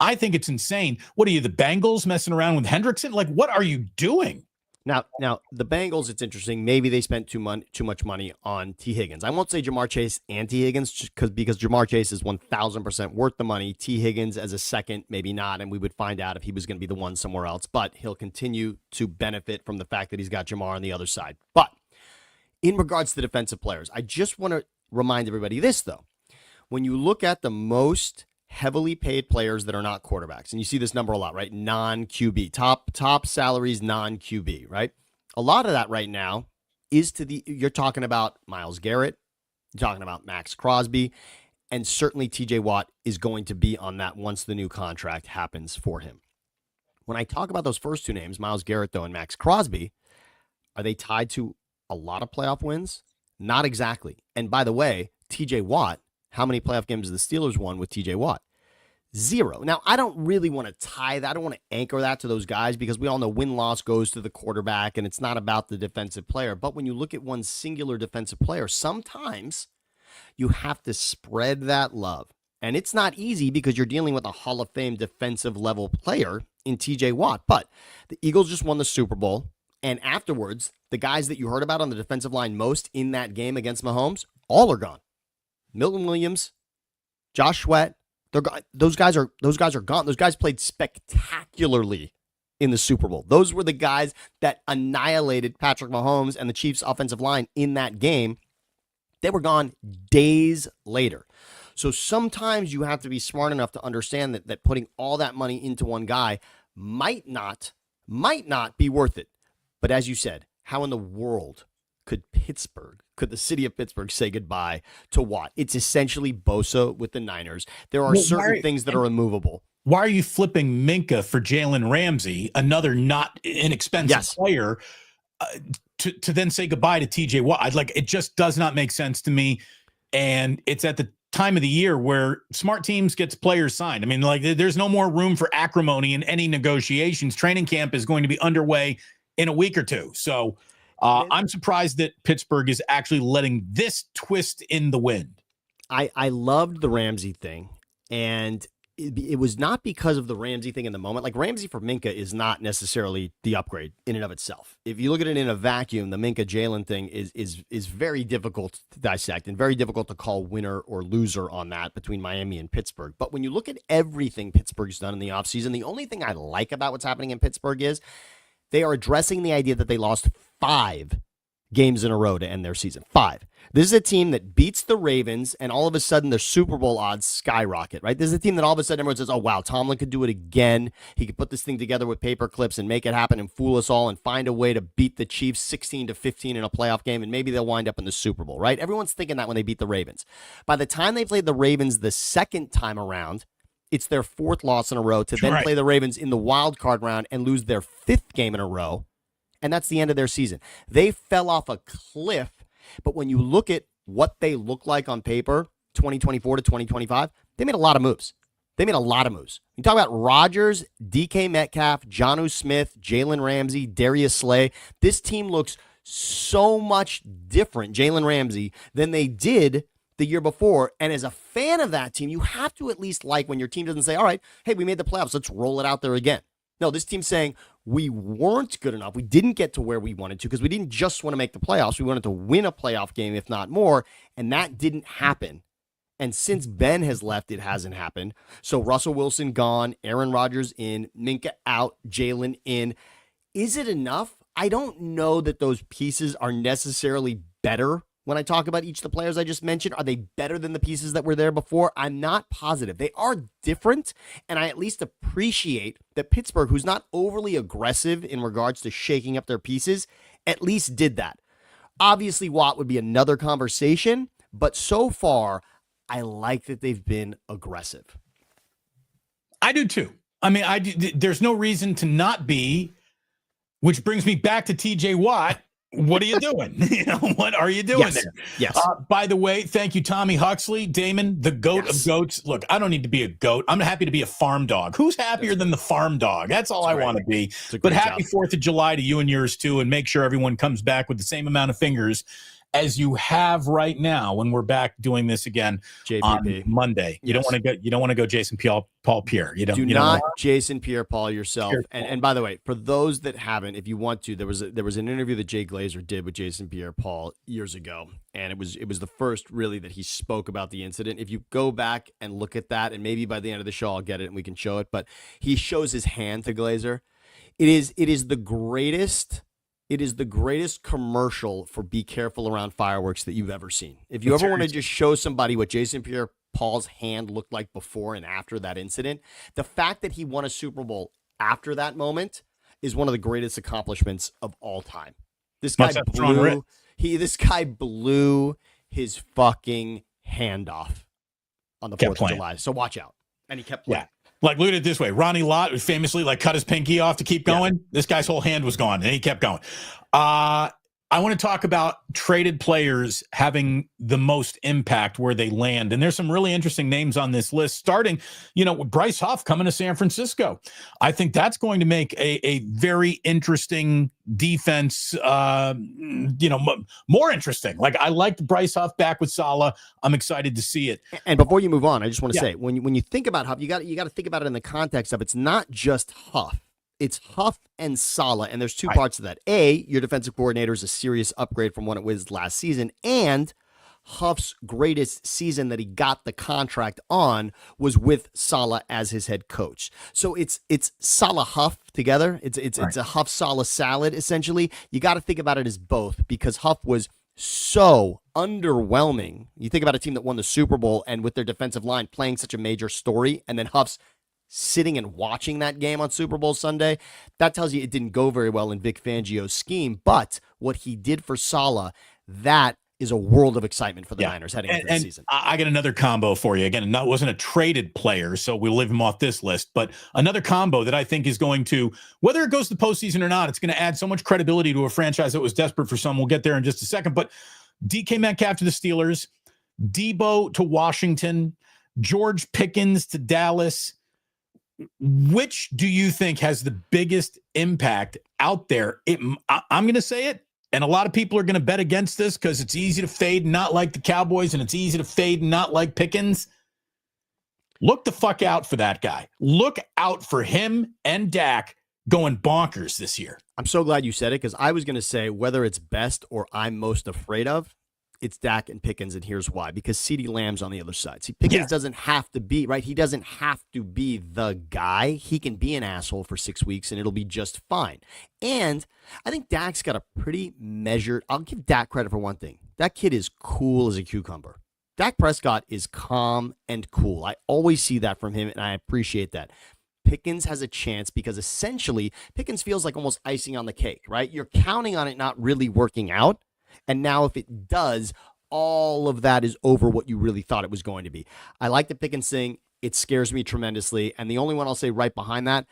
I think it's insane. What are you, the Bengals messing around with Hendrickson? Like, what are you doing? Now the Bengals, it's interesting. Maybe they spent too much money on T. Higgins. I won't say Jamar Chase and T. Higgins because Jamar Chase is 1,000% worth the money. T. Higgins as a second, maybe not, and we would find out if he was going to be the one somewhere else. But he'll continue to benefit from the fact that he's got Jamar on the other side. But in regards to defensive players, I just want to remind everybody this, though. When you look at the most heavily paid players that are not quarterbacks, and you see this number a lot, right? Non-QB, top salaries, non-QB, right? A lot of that right now is you're talking about Myles Garrett, you're talking about Max Crosby, and certainly TJ Watt is going to be on that once the new contract happens for him. When I talk about those first two names, Myles Garrett, though, and Max Crosby, are they tied to a lot of playoff wins? Not exactly. And by the way, TJ Watt, how many playoff games have the Steelers won with TJ Watt? 0. Now, I don't really want to tie that. I don't want to anchor that to those guys because we all know win-loss goes to the quarterback and it's not about the defensive player. But when you look at one singular defensive player, sometimes you have to spread that love. And it's not easy because you're dealing with a Hall of Fame defensive level player in TJ Watt. But the Eagles just won the Super Bowl. And afterwards, the guys that you heard about on the defensive line most in that game against Mahomes, all are gone. Milton Williams, Josh Sweat, those guys are gone. Those guys played spectacularly in the Super Bowl. Those were the guys that annihilated Patrick Mahomes and the Chiefs' offensive line in that game. They were gone days later. So sometimes you have to be smart enough to understand that putting all that money into one guy might not be worth it. But as you said, how in the world could the city of Pittsburgh say goodbye to Watt? It's essentially Bosa with the Niners. There are certain things that are immovable. Why are you flipping Minka for Jalen Ramsey, another not inexpensive player, to then say goodbye to TJ Watt? It just does not make sense to me. And it's at the time of the year where smart teams gets players signed. I mean, there's no more room for acrimony in any negotiations. Training camp is going to be underway in a week or two. So I'm surprised that Pittsburgh is actually letting this twist in the wind. I loved the Ramsey thing, and it was not because of the Ramsey thing in the moment. Like, Ramsey for Minka is not necessarily the upgrade in and of itself. If you look at it in a vacuum, the Minka Jalen thing is very difficult to dissect and very difficult to call winner or loser on that between Miami and Pittsburgh. But when you look at everything Pittsburgh's done in the offseason, the only thing I like about what's happening in Pittsburgh is they are addressing the idea that they lost 5 games in a row to end their season. 5. This is a team that beats the Ravens, and all of a sudden their Super Bowl odds skyrocket, right? This is a team that all of a sudden everyone says, oh, wow, Tomlin could do it again. He could put this thing together with paper clips and make it happen and fool us all and find a way to beat the Chiefs 16-15 in a playoff game, and maybe they'll wind up in the Super Bowl, right? Everyone's thinking that when they beat the Ravens. By the time they played the Ravens the second time around, it's their 4th loss in a row to then play the Ravens in the wild card round and lose their 5th game in a row. And that's the end of their season. They fell off a cliff, but when you look at what they look like on paper, 2024 to 2025, they made a lot of moves. You talk about Rodgers, DK Metcalf, Jonnu Smith, Jalen Ramsey, Darius Slay. This team looks so much different, Jalen Ramsey, than they did the year before. And as a fan of that team, you have to at least like when your team doesn't say, all right, hey, we made the playoffs, let's roll it out there again. No, this team's saying we weren't good enough. We didn't get to where we wanted to because we didn't just want to make the playoffs. We wanted to win a playoff game, if not more. And that didn't happen. And since Ben has left, it hasn't happened. So Russell Wilson gone, Aaron Rodgers in, Minka out, Jalen in. Is it enough? I don't know that those pieces are necessarily better. When I talk about each of the players I just mentioned, are they better than the pieces that were there before? I'm not positive. They are different, and I at least appreciate that Pittsburgh, who's not overly aggressive in regards to shaking up their pieces, at least did that. Obviously, Watt would be another conversation, but so far, I like that they've been aggressive. I do too. I mean, there's no reason to not be, which brings me back to TJ Watt. What are you doing? What are you doing there? Yes. By the way, thank you, Tommy Huxley, Damon, the goat of goats. Look, I don't need to be a goat. I'm happy to be a farm dog. Who's happier than the farm dog? That's all I want to be. But happy 4th of July to you and yours too, and make sure everyone comes back with the same amount of fingers as you have right now when we're back doing this again on Monday. You don't want to go Jason Paul Pierre. You don't Jason Pierre Paul yourself. And by the way, for those that haven't, if you want to, there was an interview that Jay Glazer did with Jason Pierre Paul years ago, and it was the first really that he spoke about the incident. If you go back and look at that, and maybe by the end of the show I'll get it and we can show it, but he shows his hand to Glazer. It is the greatest. It is the greatest commercial for be careful around fireworks that you've ever seen. If you ever want to just show somebody what Jason Pierre Paul's hand looked like before and after that incident, the fact that he won a Super Bowl after that moment is one of the greatest accomplishments of all time. This guy blew his fucking hand off on the 4th of July. So watch out. And he kept playing. Yeah. Like, look at it this way. Ronnie Lott famously cut his pinky off to keep going. Yeah. This guy's whole hand was gone, and he kept going. I want to talk about traded players having the most impact where they land. And there's some really interesting names on this list, starting, with Bryce Huff coming to San Francisco. I think that's going to make a very interesting defense, more interesting. Like, I liked Bryce Huff back with Saleh. I'm excited to see it. And before you move on, I just want to say, when you think about Huff, you got to think about it in the context of it's not just Huff. It's Huff and Saleh, and there's two parts of that. A, your defensive coordinator is a serious upgrade from what it was last season, and Huff's greatest season that he got the contract on was with Saleh as his head coach. So it's Saleh Huff together. It's a Huff Saleh salad, essentially. You got to think about it as both, because Huff was so underwhelming. You think about a team that won the Super Bowl and with their defensive line playing such a major story, and then Huff's sitting and watching that game on Super Bowl Sunday, that tells you it didn't go very well in Vic Fangio's scheme. But what he did for Saleh, that is a world of excitement for the Niners heading into the season. I got another combo for you. Again, it wasn't a traded player, so we'll leave him off this list. But another combo that I think is going to, whether it goes to the postseason or not, it's going to add so much credibility to a franchise that was desperate for some. We'll get there in just a second. But DK Metcalf to the Steelers, Debo to Washington, George Pickens to Dallas. Which do you think has the biggest impact out there? I'm going to say it, and a lot of people are going to bet against this because it's easy to fade and not like the Cowboys, and it's easy to fade and not like Pickens. Look the fuck out for that guy. Look out for him and Dak going bonkers this year. I'm so glad you said it, because I was going to say whether it's best or I'm most afraid of, it's Dak and Pickens, and here's why. Because CeeDee Lamb's on the other side. See, Pickens doesn't have to be, right? He doesn't have to be the guy. He can be an asshole for 6 weeks, and it'll be just fine. And I think Dak's got a pretty measured, I'll give Dak credit for one thing. That kid is cool as a cucumber. Dak Prescott is calm and cool. I always see that from him, and I appreciate that. Pickens has a chance because essentially Pickens feels like almost icing on the cake, right? You're counting on it not really working out. And now if it does, all of that is over what you really thought it was going to be. I like the Pickens thing. It scares me tremendously. And the only one I'll say right behind that,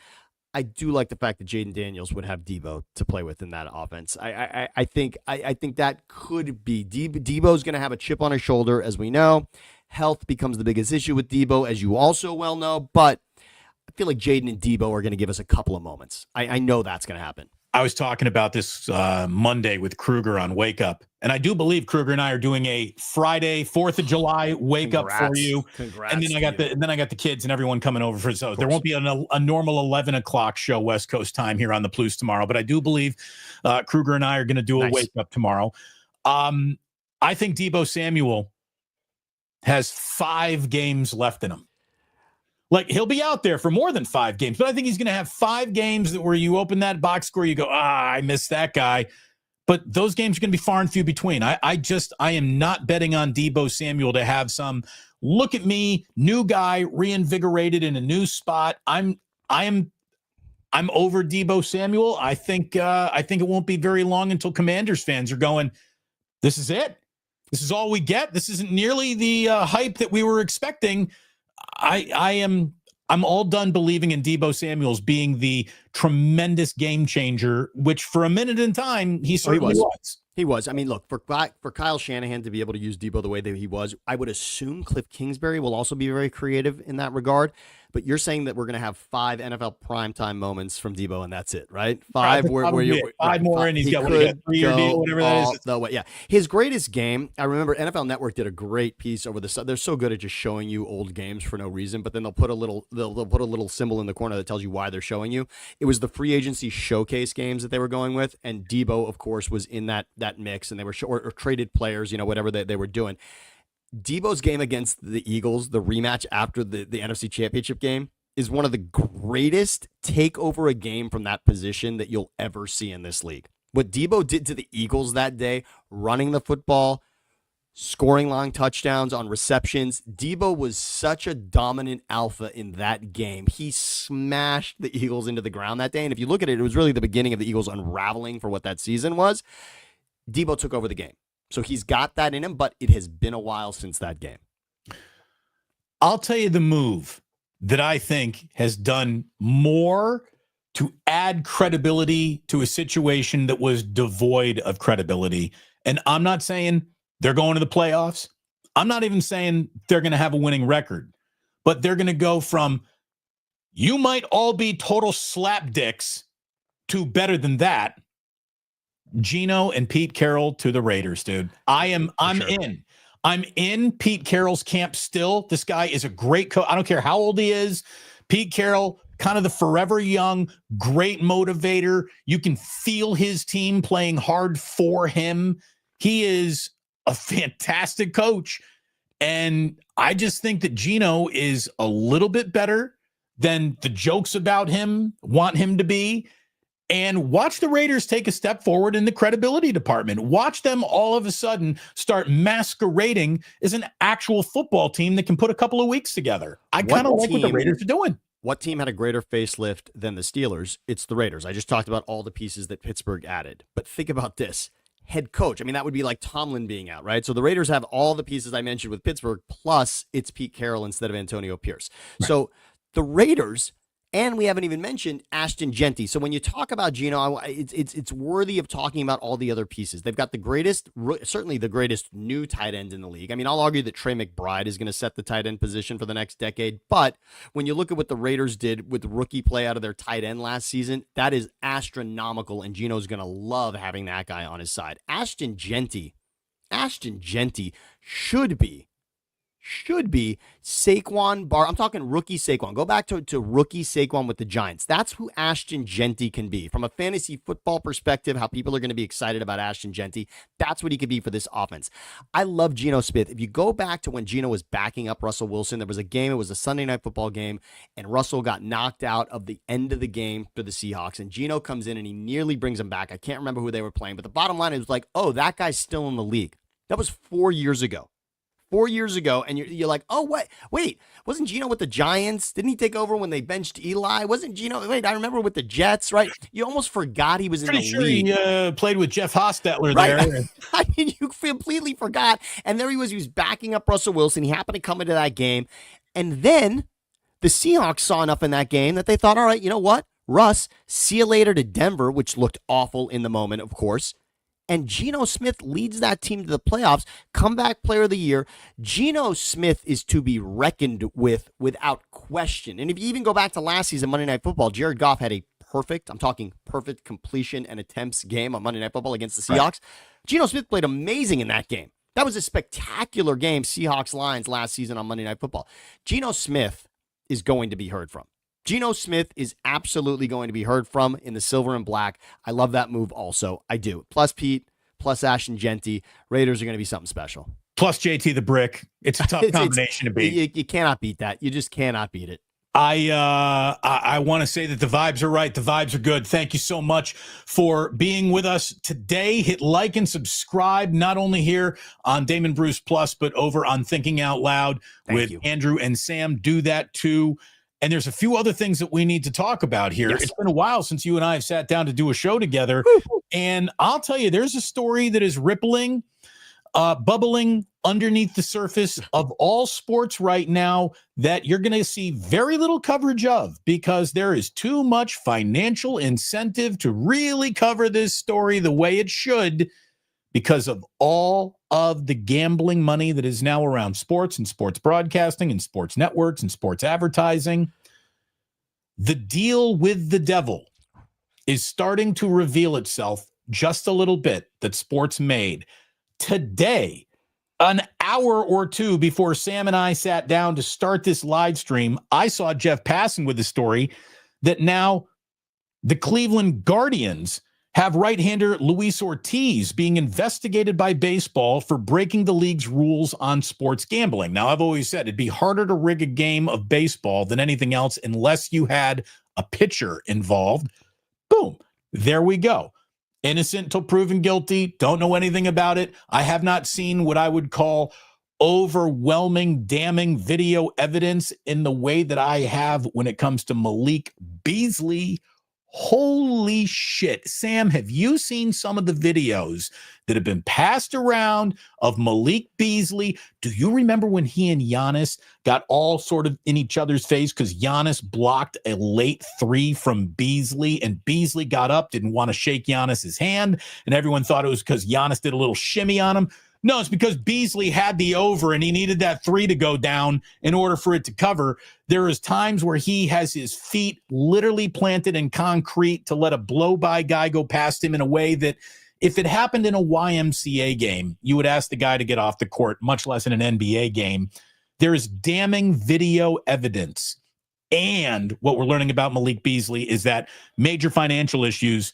I do like the fact that Jaden Daniels would have Debo to play with in that offense. I think that could be. Debo's going to have a chip on his shoulder, as we know. Health becomes the biggest issue with Debo, as you also well know. But I feel like Jaden and Debo are going to give us a couple of moments. I know that's going to happen. I was talking about this Monday with Kruger on Wake Up, and I do believe Kruger and I are doing a Friday 4th of July wake up for you. Congrats! And then I got the kids and everyone coming over for so there won't be a normal 11 o'clock show West Coast time here on the Plus tomorrow, but I do believe Kruger and I are going to do a wake up tomorrow. I think Deebo Samuel has 5 games left in him. Like, he'll be out there for more than 5 games, but I think he's going to have 5 games where you open that box score, you go, I missed that guy. But those games are going to be far and few between. I am not betting on Deebo Samuel to have some look at me, new guy, reinvigorated in a new spot. I'm over Deebo Samuel. I think it won't be very long until Commanders fans are going, this is it. This is all we get. This isn't nearly the hype that we were expecting. I'm all done believing in Deebo Samuels being the tremendous game changer, which for a minute in time, he certainly was. He was. I mean, look, for Kyle Shanahan to be able to use Deebo the way that he was, I would assume Cliff Kingsbury will also be very creative in that regard. But you're saying that we're going to have 5 NFL primetime moments from Deebo, and that's it, right? 5 where you're 5 more, and he's got a 3-year deal, whatever that is. The way, yeah. His greatest game, I remember NFL Network did a great piece over the. They're so good at just showing you old games for no reason, but then they'll put a little symbol in the corner that tells you why they're showing you. It was the free agency showcase games that they were going with, and Deebo, of course, was in that mix, and they were or traded players, whatever they were doing. Deebo's game against the Eagles, the rematch after the NFC Championship game, is one of the greatest takeover a game from that position that you'll ever see in this league. What Deebo did to the Eagles that day, running the football, scoring long touchdowns on receptions, Deebo was such a dominant alpha in that game. He smashed the Eagles into the ground that day, and if you look at it, it was really the beginning of the Eagles unraveling for what that season was. Deebo took over the game. So he's got that in him, but it has been a while since that game. I'll tell you the move that I think has done more to add credibility to a situation that was devoid of credibility. And I'm not saying they're going to the playoffs. I'm not even saying they're going to have a winning record, but they're going to go from you might all be total slapdicks to better than that. Geno and Pete Carroll to the Raiders, dude. I'm in Pete Carroll's camp still. This guy is a great coach. I don't care how old he is. Pete Carroll, kind of the forever young, great motivator. You can feel his team playing hard for him. He is a fantastic coach. And I just think that Geno is a little bit better than the jokes about him want him to be. And watch the Raiders take a step forward in the credibility department. Watch them all of a sudden start masquerading as an actual football team that can put a couple of weeks together. I kind of like what the Raiders are doing. What team had a greater facelift than the Steelers? It's the Raiders. I just talked about all the pieces that Pittsburgh added. But think about this. Head coach. I mean, that would be like Tomlin being out, right? So the Raiders have all the pieces I mentioned with Pittsburgh, plus it's Pete Carroll instead of Antonio Pierce. Right. So the Raiders... And we haven't even mentioned Ashton Genty. So when you talk about Geno, it's worthy of talking about all the other pieces. They've got the greatest, certainly the greatest new tight end in the league. I mean, I'll argue that Trey McBride is going to set the tight end position for the next decade. But when you look at what the Raiders did with rookie play out of their tight end last season, that is astronomical. And Geno's going to love having that guy on his side. Ashton Genty should be Saquon Bar. I'm talking rookie Saquon. Go back to rookie Saquon with the Giants. That's who Ashton Genty can be. From a fantasy football perspective, how people are going to be excited about Ashton Genty, that's what he could be for this offense. I love Geno Smith. If you go back to when Geno was backing up Russell Wilson, there was a game, it was a Sunday Night Football game, and Russell got knocked out of the end of the game for the Seahawks, and Geno comes in and he nearly brings him back. I can't remember who they were playing, but the bottom line is like, oh, that guy's still in the league. That was 4 years ago. 4 years ago, and you're like, oh, wait, wasn't Geno with the Giants? Didn't he take over when they benched Eli? Wasn't Geno? Wait, I remember with the Jets, right? You almost forgot he was in the league. He played with Jeff Hostetler right? there. I mean, you completely forgot. And there he was backing up Russell Wilson. He happened to come into that game. And then the Seahawks saw enough in that game that they thought, all right, you know what? Russ, see you later to Denver, which looked awful in the moment, of course. And Geno Smith leads that team to the playoffs, comeback player of the year. Geno Smith is to be reckoned with without question. And if you even go back to last season, Monday Night Football, Jared Goff had a perfect, I'm talking perfect completion and attempts game on Monday Night Football against the Seahawks. Right. Geno Smith played amazing in that game. That was a spectacular game, Seahawks-Lions last season on Monday Night Football. Geno Smith is going to be heard from. Geno Smith is absolutely going to be heard from in the silver and black. I love that move also. I do. Plus Pete, plus Ashton Genty. Raiders are going to be something special. Plus JT the Brick. It's a tough combination to beat. You cannot beat that. You just cannot beat it. I want to say that the vibes are right. The vibes are good. Thank you so much for being with us today. Hit like and subscribe, not only here on Damon Bruce Plus, but over on Thinking Out Loud with Andrew and Sam. Do that too. And there's a few other things that we need to talk about here. Yes. It's been a while since you and I have sat down to do a show together. And I'll tell you, there's a story that is rippling, bubbling underneath the surface of all sports right now that you're going to see very little coverage of, because there is too much financial incentive to really cover this story the way it should, because of all of the gambling money that is now around sports and sports broadcasting and sports networks and sports advertising. The deal with the devil is starting to reveal itself just a little bit that sports made. Today, an hour or two before Sam and I sat down to start this live stream, I saw Jeff Passan with the story that now the Cleveland Guardians have right-hander Luis Ortiz being investigated by baseball for breaking the league's rules on sports gambling. Now, I've always said it'd be harder to rig a game of baseball than anything else unless you had a pitcher involved. Boom. There we go. Innocent until proven guilty. Don't know anything about it. I have not seen what I would call overwhelming, damning video evidence in the way that I have when it comes to Malik Beasley. Holy shit. Sam, have you seen some of the videos that have been passed around of Malik Beasley? Do you remember when he and Giannis got all sort of in each other's face because Giannis blocked a late three from Beasley, and Beasley got up, didn't want to shake Giannis's hand, and everyone thought it was because Giannis did a little shimmy on him? No, it's because Beasley had the over and he needed that three to go down in order for it to cover. There is times where he has his feet literally planted in concrete to let a blow-by guy go past him in a way that if it happened in a YMCA game, you would ask the guy to get off the court, much less in an NBA game. There is damning video evidence. And what we're learning about Malik Beasley is that major financial issues.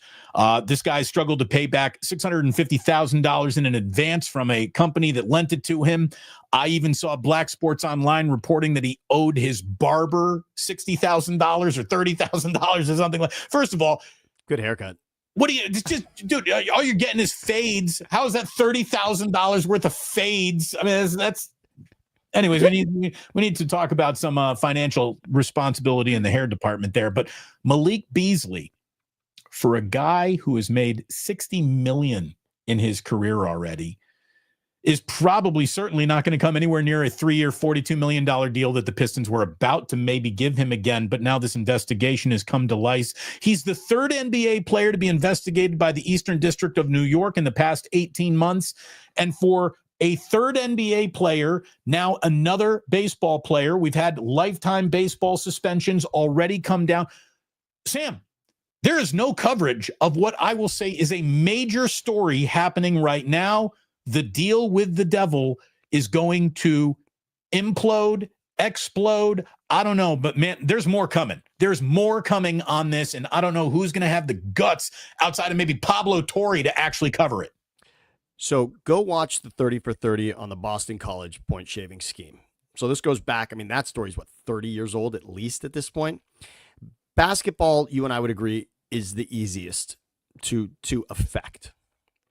This guy struggled to pay back $650,000 in an advance from a company that lent it to him. I even saw Black Sports Online reporting that he owed his barber $60,000 or $30,000 or something like. First of all, good haircut. What do you just, dude? All you're getting is fades. How is that $30,000 worth of fades? I mean, that's. Anyways, we need to talk about some financial responsibility in the hair department there. But Malik Beasley, for a guy who has made $60 million in his career already, is probably certainly not going to come anywhere near a 3-year, $42 million deal that the Pistons were about to maybe give him again. But now this investigation has come to light. He's the third NBA player to be investigated by the Eastern District of New York in the past 18 months. And for a third NBA player, now another baseball player. We've had lifetime baseball suspensions already come down. Sam, there is no coverage of what I will say is a major story happening right now. The deal with the devil is going to implode, explode. I don't know, but man, there's more coming. There's more coming on this, and I don't know who's going to have the guts outside of maybe Pablo Torre to actually cover it. So go watch the 30 for 30 on the Boston College point shaving scheme. So this goes back, I mean, that story's 30 years old at least at this point. Basketball, you and I would agree, is the easiest to affect.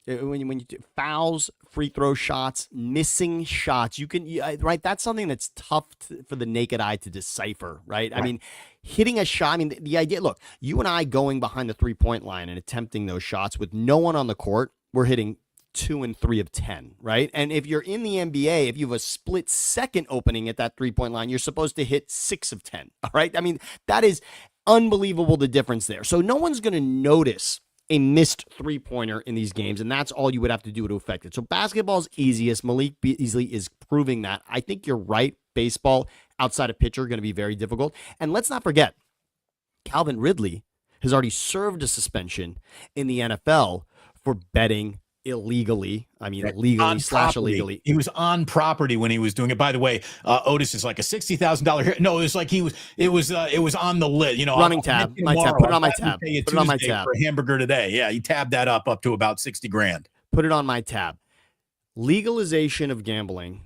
When you do fouls, free throw shots, missing shots, right? That's something that's tough for the naked eye to decipher, right? I mean, hitting a shot, I mean, the idea, look, you and I going behind the 3-point line and attempting those shots with no one on the court, we're hitting 2 and 3 of 10, right? And if you're in the NBA, if you have a split second opening at that 3-point line, you're supposed to hit 6 of 10, all right? I mean, that is unbelievable, the difference there. So no one's going to notice a missed 3-pointer in these games, and that's all you would have to do to affect it. So basketball's easiest. Malik Beasley is proving that. I think you're right. Baseball, outside of pitcher, going to be very difficult. And let's not forget, Calvin Ridley has already served a suspension in the NFL for betting illegally. I mean, legally / illegally. He was on property when he was doing it. By the way, Otis is like a $60,000. No, it was like it was on the list. You know, running tab. My tab. Put it on my tab. Put it on my tab for a hamburger today. Yeah, he tabbed that up to about $60,000. Put it on my tab. Legalization of gambling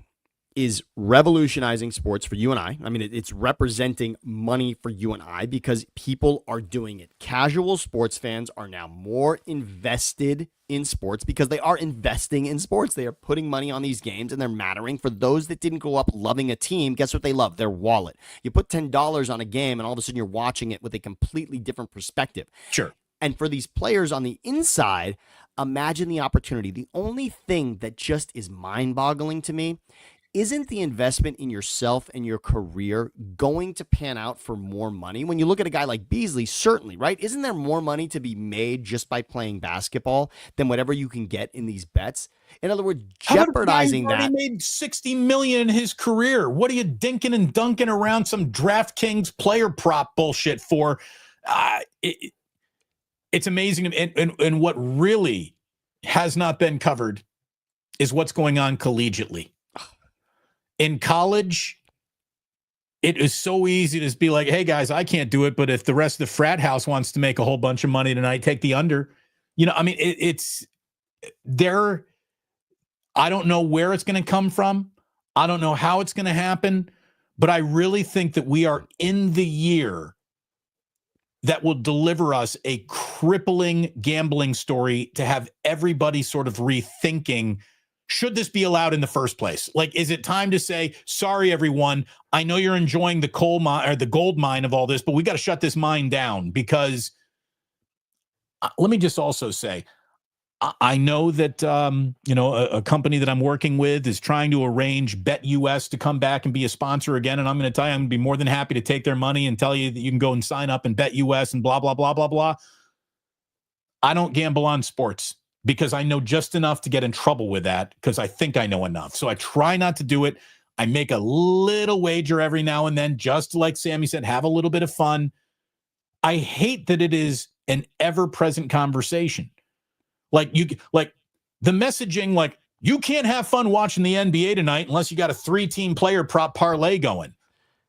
is revolutionizing sports for you and I. I mean, it's representing money for you and I because people are doing it. Casual sports fans are now more invested in sports because they are investing in sports. They are putting money on these games and they're mattering. For those that didn't grow up loving a team, guess what they love? Their wallet. You put $10 on a game and all of a sudden you're watching it with a completely different perspective. Sure. And for these players on the inside, imagine the opportunity. The only thing that just is mind-boggling to me, isn't the investment in yourself and your career going to pan out for more money? When you look at a guy like Beasley, certainly, right? Isn't there more money to be made just by playing basketball than whatever you can get in these bets? In other words, jeopardizing that. He made $60 million in his career. What are you dinking and dunking around some DraftKings player prop bullshit for? It's amazing. And what really has not been covered is what's going on collegiately. In college, it is so easy to just be like, hey, guys, I can't do it. But if the rest of the frat house wants to make a whole bunch of money tonight, take the under. You know, I mean, it's there. I don't know where it's going to come from. I don't know how it's going to happen. But I really think that we are in the year that will deliver us a crippling gambling story to have everybody sort of rethinking, should this be allowed in the first place? Like, is it time to say, sorry, everyone, I know you're enjoying the coal mine or the gold mine of all this, but we got to shut this mine down? Because let me just also say, I know that, a company that I'm working with is trying to arrange BetUS to come back and be a sponsor again. And I'm going to tell you, I'm going to be more than happy to take their money and tell you that you can go and sign up and BetUS and blah, blah, blah, blah, blah. I don't gamble on sports, because I know just enough to get in trouble with that, because I think I know enough. So I try not to do it. I make a little wager every now and then, just like Sammy said, have a little bit of fun. I hate that it is an ever-present conversation. Like the messaging, like, you can't have fun watching the NBA tonight unless you got a 3-team player prop parlay going.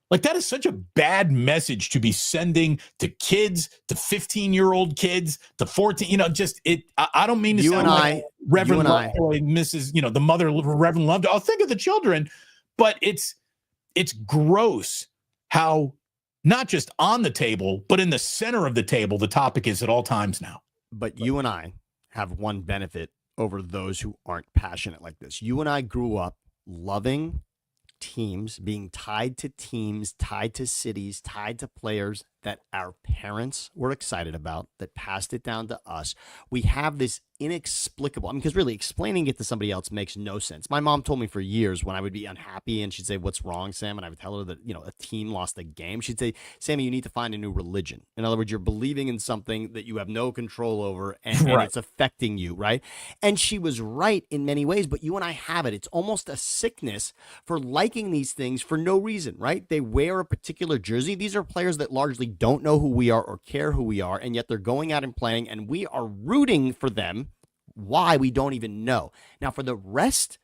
Like, that is such a bad message to be sending to kids, to 15-year-old kids, to 14, I don't mean to sound like Reverend Lovejoy, Mrs., the mother of Reverend Lovejoy. I'll think of the children, but it's gross how not just on the table, but in the center of the table, the topic is at all times now. But you and I have one benefit over those who aren't passionate like this. You and I grew up loving teams, being tied to teams, tied to cities, tied to players that our parents were excited about, that passed it down to us. We have this inexplicable, because really explaining it to somebody else makes no sense. My mom told me for years when I would be unhappy and she'd say, "What's wrong, Sam?" And I would tell her that, a team lost a game. She'd say, "Sammy, you need to find a new religion." In other words, you're believing in something that you have no control over and it's affecting you, right? And she was right in many ways, but you and I have it. It's almost a sickness for liking these things for no reason, right? They wear a particular jersey. These are players that largely don't know who we are or care who we are, and yet they're going out and playing, and we are rooting for them. Why, we don't even know. Now, for the rest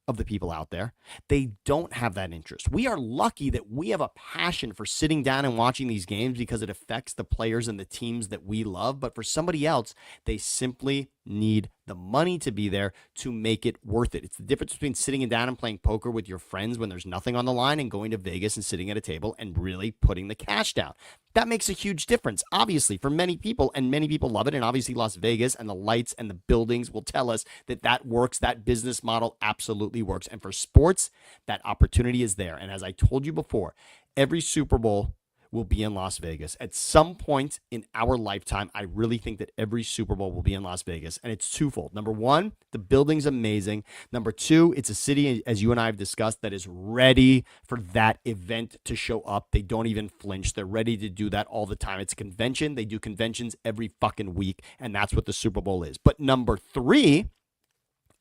of the people out there, they don't have that interest. We are lucky that we have a passion for sitting down and watching these games because it affects the players and the teams that we love. But for somebody else, they simply need the money to be there to make it worth it. It's the difference between sitting down and playing poker with your friends when there's nothing on the line and going to Vegas and sitting at a table and really putting the cash down. That makes a huge difference, obviously, for many people, and many people love it. And obviously Las Vegas and the lights and the buildings will tell us that that works. That business model absolutely works. And for sports, that opportunity is there. And as I told you before, every Super Bowl will be in Las Vegas. At some point in our lifetime, I really think that every Super Bowl will be in Las Vegas. And it's twofold. Number one, the building's amazing. Number two, it's a city, as you and I have discussed, that is ready for that event to show up. They don't even flinch. They're ready to do that all the time. It's a convention. They do conventions every fucking week. And that's what the Super Bowl is. But number three,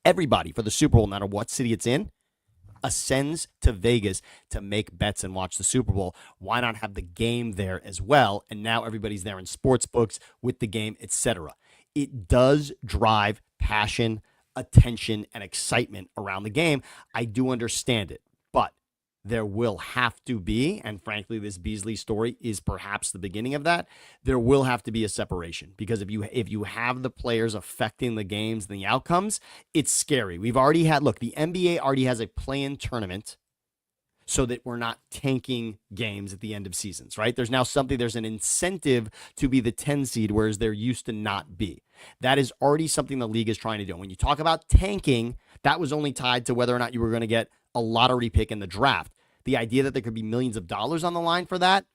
everybody for the Super Bowl, no matter what city it's in, ascends to Vegas to make bets and watch the Super Bowl, why not have the game there as well? And now everybody's there in sports books with the game, etc. It does drive passion, attention, and excitement around the game. I do understand it, but there will have to be, and frankly, this Beasley story is perhaps the beginning of that. There will have to be a separation, because if you have the players affecting the games and the outcomes, it's scary. We've already had, look, the NBA already has a play-in tournament so that we're not tanking games at the end of seasons, right? There's an incentive to be the 10 seed, whereas there used to not be. That is already something the league is trying to do. When you talk about tanking, that was only tied to whether or not you were going to get a lottery pick in the draft. The idea that there could be millions of dollars on the line for that,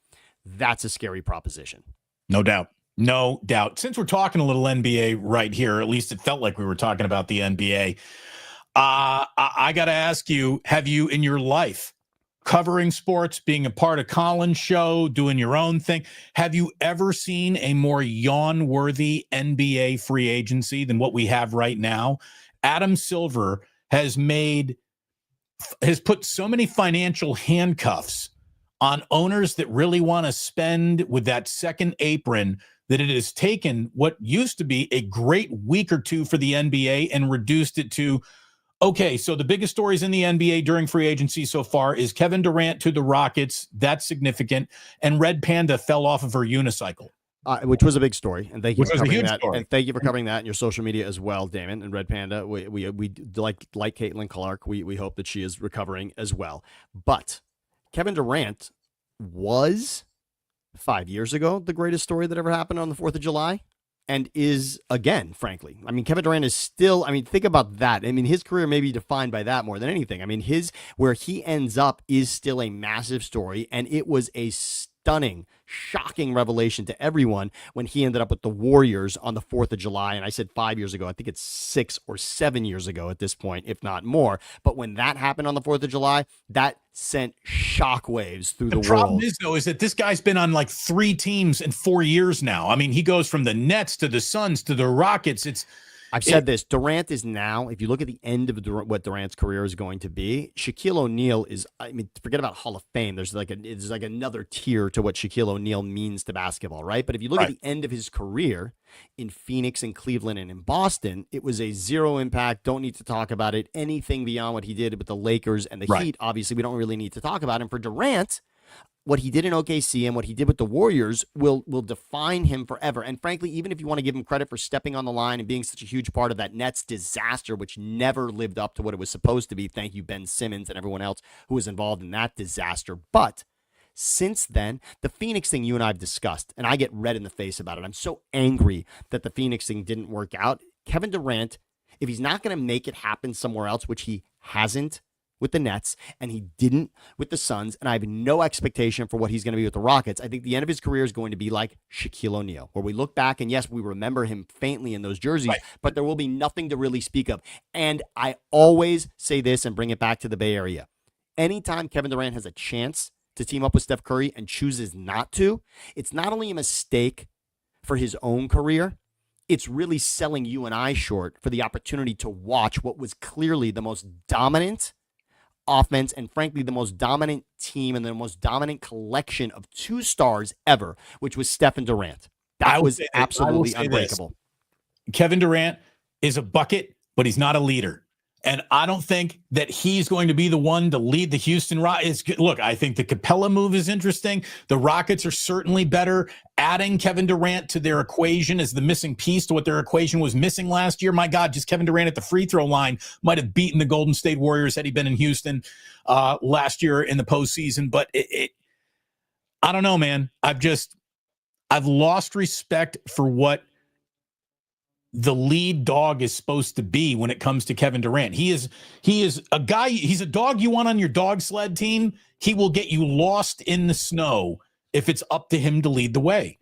that's a scary proposition. No doubt. No doubt. Since we're talking a little NBA right here, at least it felt like we were talking about the NBA, I got to ask you, have you in your life, covering sports, being a part of Colin's show, doing your own thing, have you ever seen a more yawn-worthy NBA free agency than what we have right now? Adam Silver has put so many financial handcuffs on owners that really want to spend with that second apron that it has taken what used to be a great week or two for the NBA and reduced it to, okay, so the biggest stories in the NBA during free agency so far is Kevin Durant to the Rockets. That's significant. And Red Panda fell off of her unicycle. Which was a big story, and thank you for covering that. Story. And thank you for covering that in your social media as well, Damon and Red Panda. We like Caitlin Clark. We hope that she is recovering as well. But Kevin Durant was 5 years ago the greatest story that ever happened on the 4th of July, and is again, frankly. I mean, Kevin Durant is still. I mean, think about that. I mean, his career may be defined by that more than anything. I mean, where he ends up is still a massive story, and it was a stunning, shocking revelation to everyone when he ended up with the Warriors on the 4th of July. And I said 5 years ago. I think it's 6 or 7 years ago at this point, if not more. But when that happened on the 4th of July, that sent shockwaves through the world. The problem is, though, is that this guy's been on like 3 teams in 4 years now. I mean, he goes from the Nets to the Suns to the Rockets. I've said this. Durant is now, if you look at the end of what Durant's career is going to be, Shaquille O'Neal is, I mean, forget about Hall of Fame. There's like another tier to what Shaquille O'Neal means to basketball, right? But if you look at the end of his career in Phoenix and Cleveland and in Boston, it was a zero impact, don't need to talk about it. Anything beyond what he did with the Lakers and the Heat, obviously we don't really need to talk about. And for Durant, what he did in OKC and what he did with the Warriors will define him forever. And frankly, even if you want to give him credit for stepping on the line and being such a huge part of that Nets disaster, which never lived up to what it was supposed to be, thank you, Ben Simmons and everyone else who was involved in that disaster. But since then, the Phoenix thing you and I have discussed, and I get red in the face about it. I'm so angry that the Phoenix thing didn't work out. Kevin Durant, if he's not going to make it happen somewhere else, which he hasn't with the Nets, and he didn't with the Suns, and I have no expectation for what he's going to be with the Rockets. I think the end of his career is going to be like Shaquille O'Neal, where we look back, and yes, we remember him faintly in those jerseys, but there will be nothing to really speak of. And I always say this and bring it back to the Bay Area. Anytime Kevin Durant has a chance to team up with Steph Curry and chooses not to, it's not only a mistake for his own career, it's really selling you and I short for the opportunity to watch what was clearly the most dominant offense and frankly the most dominant team and the most dominant collection of 2 stars ever, which was Steph and Durant. That was absolutely unbreakable. Kevin Durant is a bucket, but he's not a leader. And I don't think that he's going to be the one to lead the Houston Rockets. Look, I think the Capella move is interesting. The Rockets are certainly better. Adding Kevin Durant to their equation is the missing piece to what their equation was missing last year. My God, just Kevin Durant at the free throw line might have beaten the Golden State Warriors had he been in Houston last year in the postseason. But I don't know, man. I've lost respect for what the lead dog is supposed to be when it comes to Kevin Durant. He is a guy. He's a dog you want on your dog sled team. He will get you lost in the snow if it's up to him to lead the way.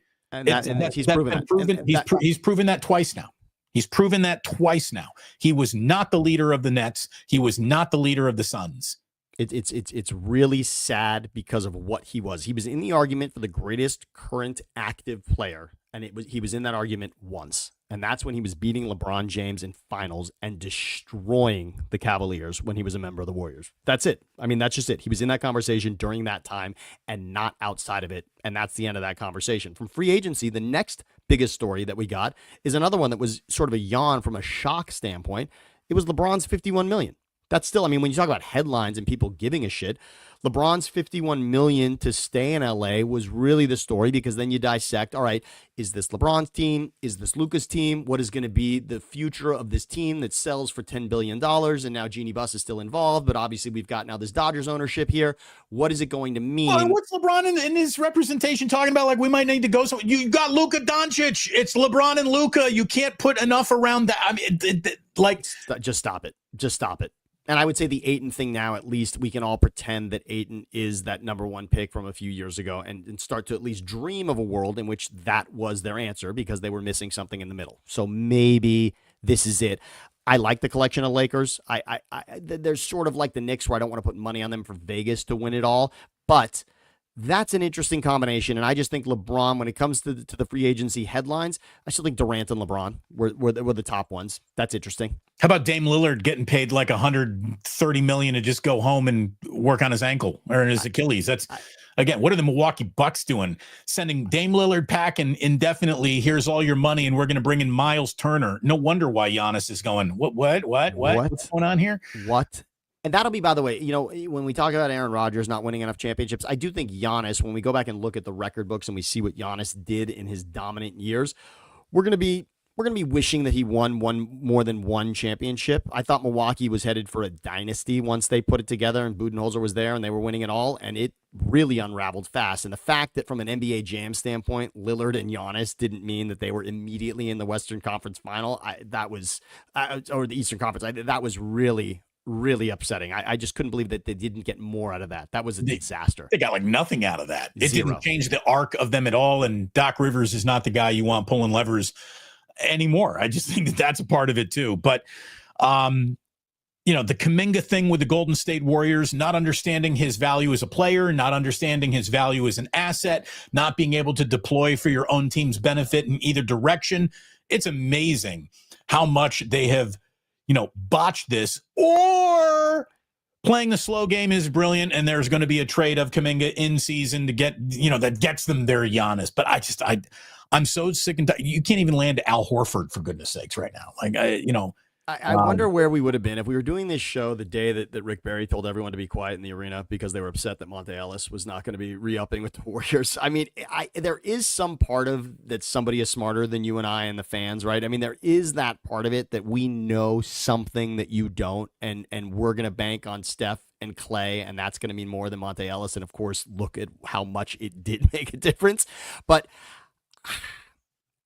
He's proven that twice now. He's proven that twice now. He was not the leader of the Nets. He was not the leader of the Suns. It's really sad because of what he was. He was in the argument for the greatest current active player, and he was in that argument once. And that's when he was beating LeBron James in finals and destroying the Cavaliers when he was a member of the Warriors. That's it. I mean, that's just it. He was in that conversation during that time and not outside of it. And that's the end of that conversation. From free agency, the next biggest story that we got is another one that was sort of a yawn from a shock standpoint. It was LeBron's $51 million. That's still, I mean, when you talk about headlines and people giving a shit, LeBron's $51 million to stay in LA was really the story, because then you dissect, all right, is this LeBron's team? Is this Luka's team? What is going to be the future of this team that sells for $10 billion? And now Jeannie Buss is still involved, but obviously we've got now this Dodgers ownership here. What is it going to mean? Well, what's LeBron in his representation talking about? Like, we might need to go. So you got Luka Doncic. It's LeBron and Luka. You can't put enough around that. I mean, just stop it. Just stop it. And I would say the Ayton thing now, at least we can all pretend that Ayton is that number one pick from a few years ago and start to at least dream of a world in which that was their answer, because they were missing something in the middle. So maybe this is it. I like the collection of Lakers. There's sort of like the Knicks, where I don't want to put money on them for Vegas to win it all, but that's an interesting combination. And I just think LeBron, when it comes to the free agency headlines, I still think Durant and LeBron were the top ones. That's interesting. How about Dame Lillard getting paid like $130 million to just go home and work on his ankle or his Achilles? That's, again, what are the Milwaukee Bucks doing? Sending Dame Lillard packing indefinitely. Here's all your money, and we're going to bring in Miles Turner. No wonder why Giannis is going, what? What's going on here? What? And that'll be, by the way, you know, when we talk about Aaron Rodgers not winning enough championships, I do think Giannis, when we go back and look at the record books and we see what Giannis did in his dominant years, we're going to be wishing that he won more than one championship. I thought Milwaukee was headed for a dynasty once they put it together and Budenholzer was there and they were winning it all, and it really unraveled fast. And the fact that from an NBA Jam standpoint, Lillard and Giannis didn't mean that they were immediately in the Western Conference final, or the Eastern Conference, that was really upsetting. I just couldn't believe that they didn't get more out of that. That was a disaster. They got like nothing out of that. It Zero. Didn't change the arc of them at all. And Doc Rivers is not the guy you want pulling levers anymore. I just think that that's a part of it too. But, you know, the Kuminga thing with the Golden State Warriors, not understanding his value as a player, not understanding his value as an asset, not being able to deploy for your own team's benefit in either direction. It's amazing how much they have, you know, botched this, or playing the slow game is brilliant. And there's going to be a trade of Kuminga in season to get, you know, that gets them their Giannis. But I'm so sick and tired. You can't even land Al Horford, for goodness sakes, right now. Like, I wonder where we would have been if we were doing this show the day that Rick Barry told everyone to be quiet in the arena because they were upset that Monte Ellis was not going to be re-upping with the Warriors. I mean, there is some part of that somebody is smarter than you and I and the fans, right? I mean, there is that part of it that we know something that you don't, and we're going to bank on Steph and Clay, and that's going to mean more than Monte Ellis. And of course, look at how much it did make a difference. But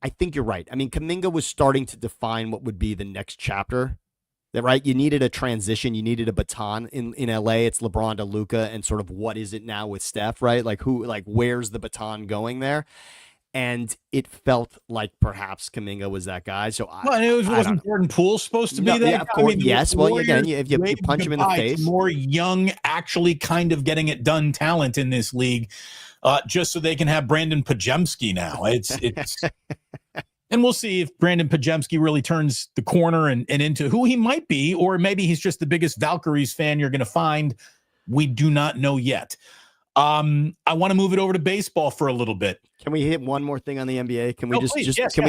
I think you're right. I mean, Kuminga was starting to define what would be the next chapter. That, right? You needed a transition. You needed a baton in LA. It's LeBron to Luka, and sort of what is it now with Steph, right? Like where's the baton going there? And it felt like perhaps Kuminga was that guy. So wasn't Jordan Poole supposed to be that? Yeah, of course, I mean, yes. Well, again, if you punch him in the face, more young, actually kind of getting it done talent in this league. Just so they can have Brandon Pajemski now. It's and we'll see if Brandon Pajemski really turns the corner and into who he might be, or maybe he's just the biggest Valkyries fan you're going to find. We do not know yet. I want to move it over to baseball for a little bit. Can we hit one more thing on the NBA? Can we we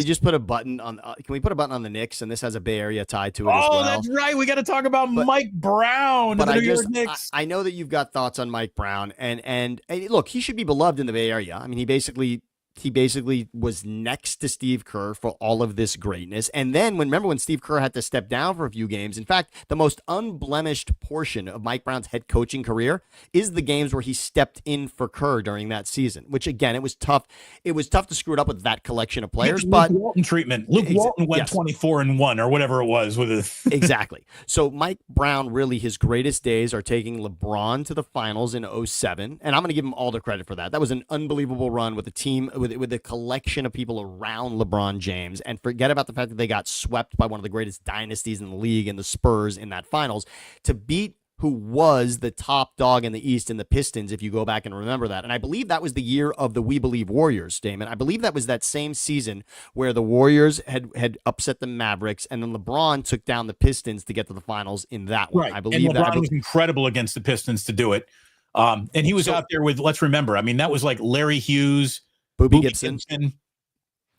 just put a button on? Can we put a button on the Knicks? And this has a Bay Area tie to it as well. Oh, that's right. We got to talk about Mike Brown. But I know that you've got thoughts on Mike Brown, and look, he should be beloved in the Bay Area. I mean, he basically was next to Steve Kerr for all of this greatness. And then remember when Steve Kerr had to step down for a few games. In fact, the most unblemished portion of Mike Brown's head coaching career is the games where he stepped in for Kerr during that season, which again, it was tough. It was tough to screw it up with that collection of players. But Luke Walton treatment. Luke Walton went 24-1 or whatever it was with it. Exactly. So Mike Brown, really his greatest days are taking LeBron to the finals in 2007. And I'm going to give him all the credit for that. That was an unbelievable run with a team with a collection of people around LeBron James, and forget about the fact that they got swept by one of the greatest dynasties in the league and the Spurs in that finals. To beat who was the top dog in the East in the Pistons, if you go back and remember that. And I believe that was the year of the We Believe Warriors, Damon. I believe that was that same season where the Warriors had upset the Mavericks, and then LeBron took down the Pistons to get to the finals in that one. Right. I believe and LeBron was incredible against the Pistons to do it. And he was out there with, let's remember, I mean, that was like Larry Hughes, Boobie Gibson.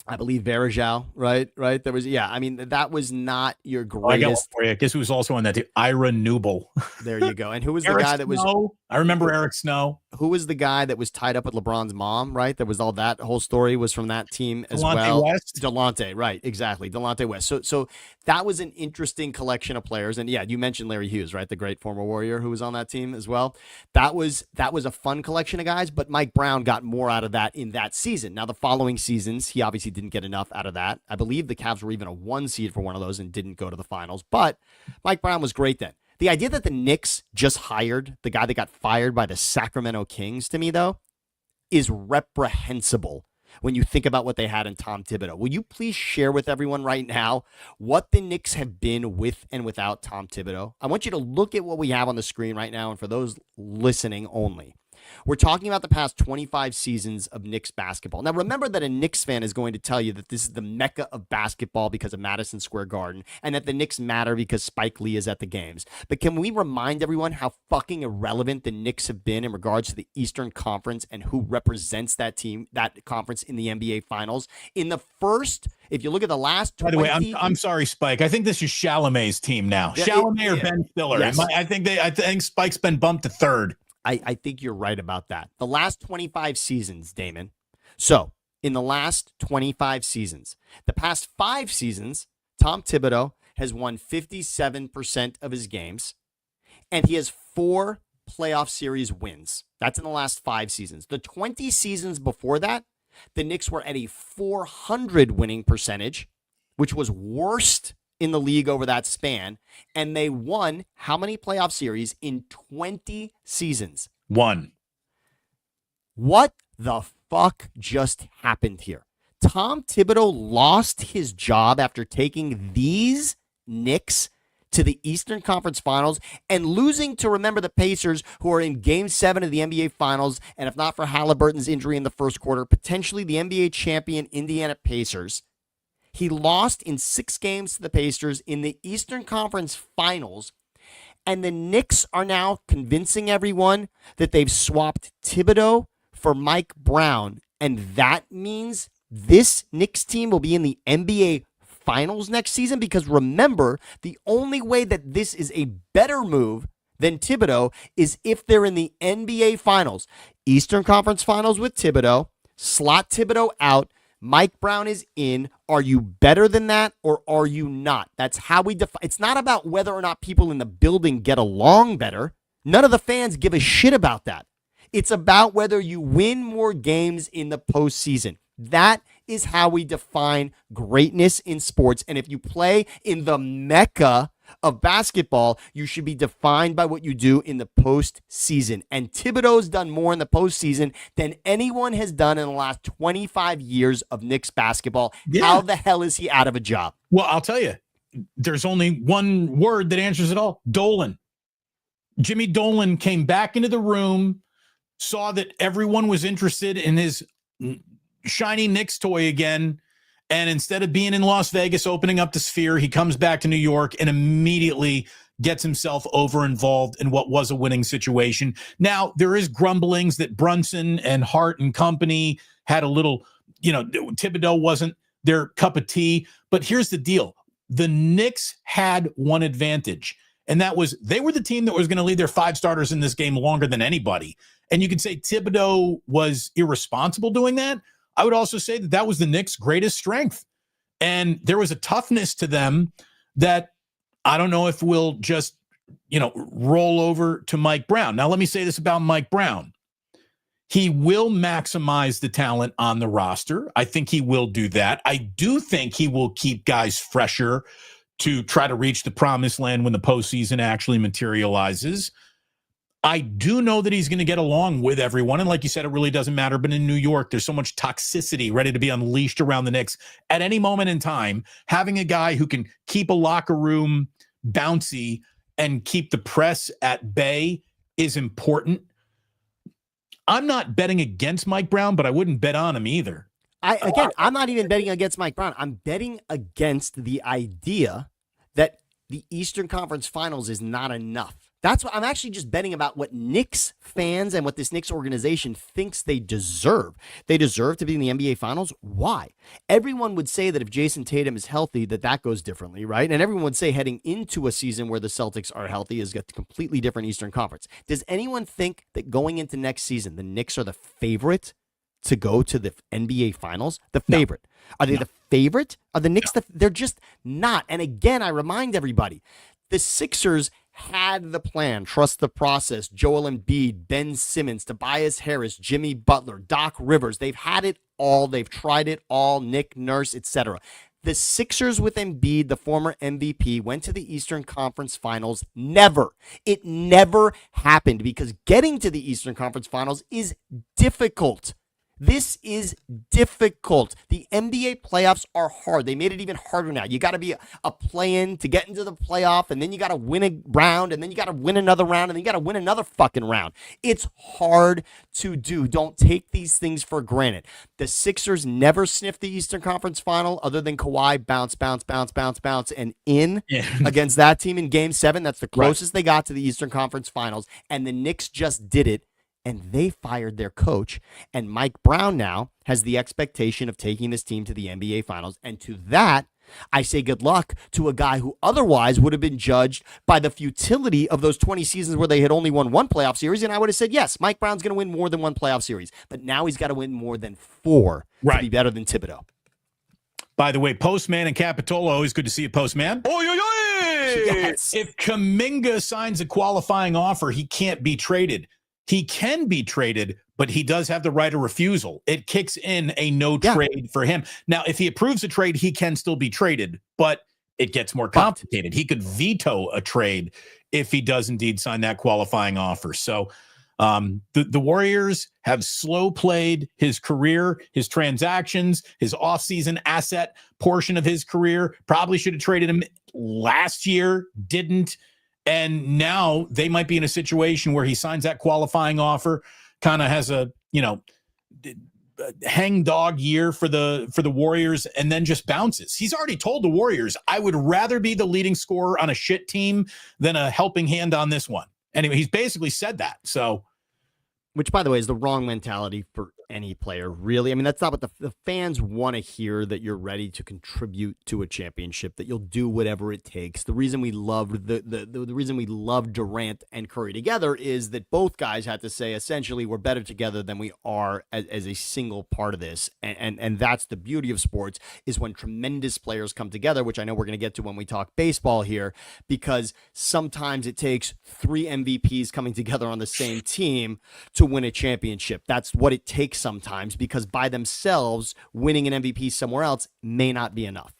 I believe Verajao, right? There was, I mean, that was not your greatest. I got one for you. I guess who was also on that team? Ira Newble. There you go. And who was the Eric guy that was? Snow. I remember Eric Snow. Who was the guy that was tied up with LeBron's mom, right? There was all that whole story was from that team as Delonte well. West. Delonte, right? Exactly, Delonte West. So that was an interesting collection of players. And yeah, you mentioned Larry Hughes, right? The great former Warrior who was on that team as well. That was a fun collection of guys. But Mike Brown got more out of that in that season. Now the following seasons, he obviously didn't get enough out of that. I believe the Cavs were even a 1 seed for one of those and didn't go to the finals. But Mike Brown was great then. The idea that the Knicks just hired the guy that got fired by the Sacramento Kings, to me, though, is reprehensible when you think about what they had in Tom Thibodeau. Will you please share with everyone right now what the Knicks have been with and without Tom Thibodeau? I want you to look at what we have on the screen right now, and for those listening only, we're talking about the past 25 seasons of Knicks basketball. Now, remember that a Knicks fan is going to tell you that this is the mecca of basketball because of Madison Square Garden and that the Knicks matter because Spike Lee is at the games. But can we remind everyone how fucking irrelevant the Knicks have been in regards to the Eastern Conference and who represents that team, that conference in the NBA Finals? In the first, if you look at the last 20... By the way, I'm sorry, Spike. I think this is Chalamet's team now. Chalamet or Ben Stiller. Yes. I think Spike's been bumped to third. I think you're right about that. The last 25 seasons, Damon. So, in the last 25 seasons, the past 5 seasons, Tom Thibodeau has won 57% of his games, and he has 4 playoff series wins. That's in the last 5 seasons. The 20 seasons before that, the Knicks were at a 400 winning percentage, which was worst in the league over that span, and they won how many playoff series in 20 seasons? 1. What the fuck just happened here? Tom Thibodeau lost his job after taking these Knicks to the Eastern Conference Finals and losing to, remember, the Pacers, who are in Game 7 of the NBA Finals, and if not for Halliburton's injury in the first quarter, potentially the NBA champion Indiana Pacers. He lost in 6 games to the Pacers in the Eastern Conference Finals, and the Knicks are now convincing everyone that they've swapped Thibodeau for Mike Brown, and that means this Knicks team will be in the NBA Finals next season, because remember, the only way that this is a better move than Thibodeau is if they're in the NBA Finals. Eastern Conference Finals with Thibodeau, slot Thibodeau out, Mike Brown is in. Are you better than that or are you not? That's how we define. It's not about whether or not people in the building get along better. None of the fans give a shit about that. It's about whether you win more games in the postseason. That is how we define greatness in sports. And if you play in the mecca of basketball, you should be defined by what you do in the postseason. And Thibodeau's done more in the postseason than anyone has done in the last 25 years of Knicks basketball. Yeah. How the hell is he out of a job? Well, I'll tell you, there's only one word that answers it all. Dolan. Jimmy Dolan came back into the room, saw that everyone was interested in his shiny Knicks toy again. And instead of being in Las Vegas, opening up the Sphere, he comes back to New York and immediately gets himself over-involved in what was a winning situation. Now, there is grumblings that Brunson and Hart and company had a little, Thibodeau wasn't their cup of tea. But here's the deal. The Knicks had one advantage, and that was they were the team that was going to lead their 5 starters in this game longer than anybody. And you could say Thibodeau was irresponsible doing that. I would also say that was the Knicks' greatest strength. And there was a toughness to them that I don't know if we'll just, roll over to Mike Brown. Now, let me say this about Mike Brown. He will maximize the talent on the roster. I think he will do that. I do think he will keep guys fresher to try to reach the promised land when the postseason actually materializes. I do know that he's going to get along with everyone. And like you said, it really doesn't matter. But in New York, there's so much toxicity ready to be unleashed around the Knicks. At any moment in time, having a guy who can keep a locker room bouncy and keep the press at bay is important. I'm not betting against Mike Brown, but I wouldn't bet on him either. I'm not even betting against Mike Brown. I'm betting against the idea that the Eastern Conference Finals is not enough. That's what I'm actually just betting about what Knicks fans and what this Knicks organization thinks they deserve. They deserve to be in the NBA Finals. Why? Everyone would say that if Jason Tatum is healthy, that goes differently, right? And everyone would say heading into a season where the Celtics are healthy is a completely different Eastern Conference. Does anyone think that going into next season, the Knicks are the favorite to go to the NBA Finals? The favorite. No. Are they the favorite? Are the Knicks they're just not. And again, I remind everybody, the Sixers had the plan, trust the process. Joel Embiid, Ben Simmons, Tobias Harris, Jimmy Butler, Doc Rivers. They've had it all. They've tried it all. Nick Nurse, etc. The Sixers with Embiid, the former MVP, went to the Eastern Conference Finals. Never. It never happened because getting to the Eastern Conference Finals is difficult. This is difficult. The NBA playoffs are hard. They made it even harder now. You got to be a play-in to get into the playoff, and then you got to win a round, and then you got to win another round, and then you got to win another fucking round. It's hard to do. Don't take these things for granted. The Sixers never sniffed the Eastern Conference Final other than Kawhi bounce, and in against that team in Game 7. That's the closest they got to the Eastern Conference Finals, and the Knicks just did it. And they fired their coach, and Mike Brown now has the expectation of taking this team to the NBA Finals. And to that, I say good luck to a guy who otherwise would have been judged by the futility of those 20 seasons where they had only won one playoff series. And I would have said, yes, Mike Brown's going to win more than one playoff series. But now he's got to win more than 4 to be better than Thibodeau. By the way, Postman and Capitola, always good to see you, Postman. Yes. If Kuminga signs a qualifying offer, he can't be traded. He can be traded, but he does have the right of refusal. It kicks in a no trade for him. Now, if he approves a trade, he can still be traded, but it gets more complicated. He could veto a trade if he does indeed sign that qualifying offer. So the Warriors have slow played his career, his transactions, his offseason asset portion of his career. Probably should have traded him last year, didn't. And now they might be in a situation where he signs that qualifying offer, kind of has a, hangdog year for the Warriors, and then just bounces. He's already told the Warriors, I would rather be the leading scorer on a shit team than a helping hand on this one. Anyway, he's basically said that. So, which, by the way, is the wrong mentality for any player, really. I mean, that's not what the fans want to hear, that you're ready to contribute to a championship, that you'll do whatever it takes. The reason we loved the reason we loved Durant and Curry together is that both guys had to say, essentially, we're better together than we are as a single part of this. And that's the beauty of sports, is when tremendous players come together, which I know we're going to get to when we talk baseball here, because sometimes it takes 3 MVPs coming together on the same team to win a championship. That's what it takes sometimes, because by themselves, winning an MVP somewhere else may not be enough.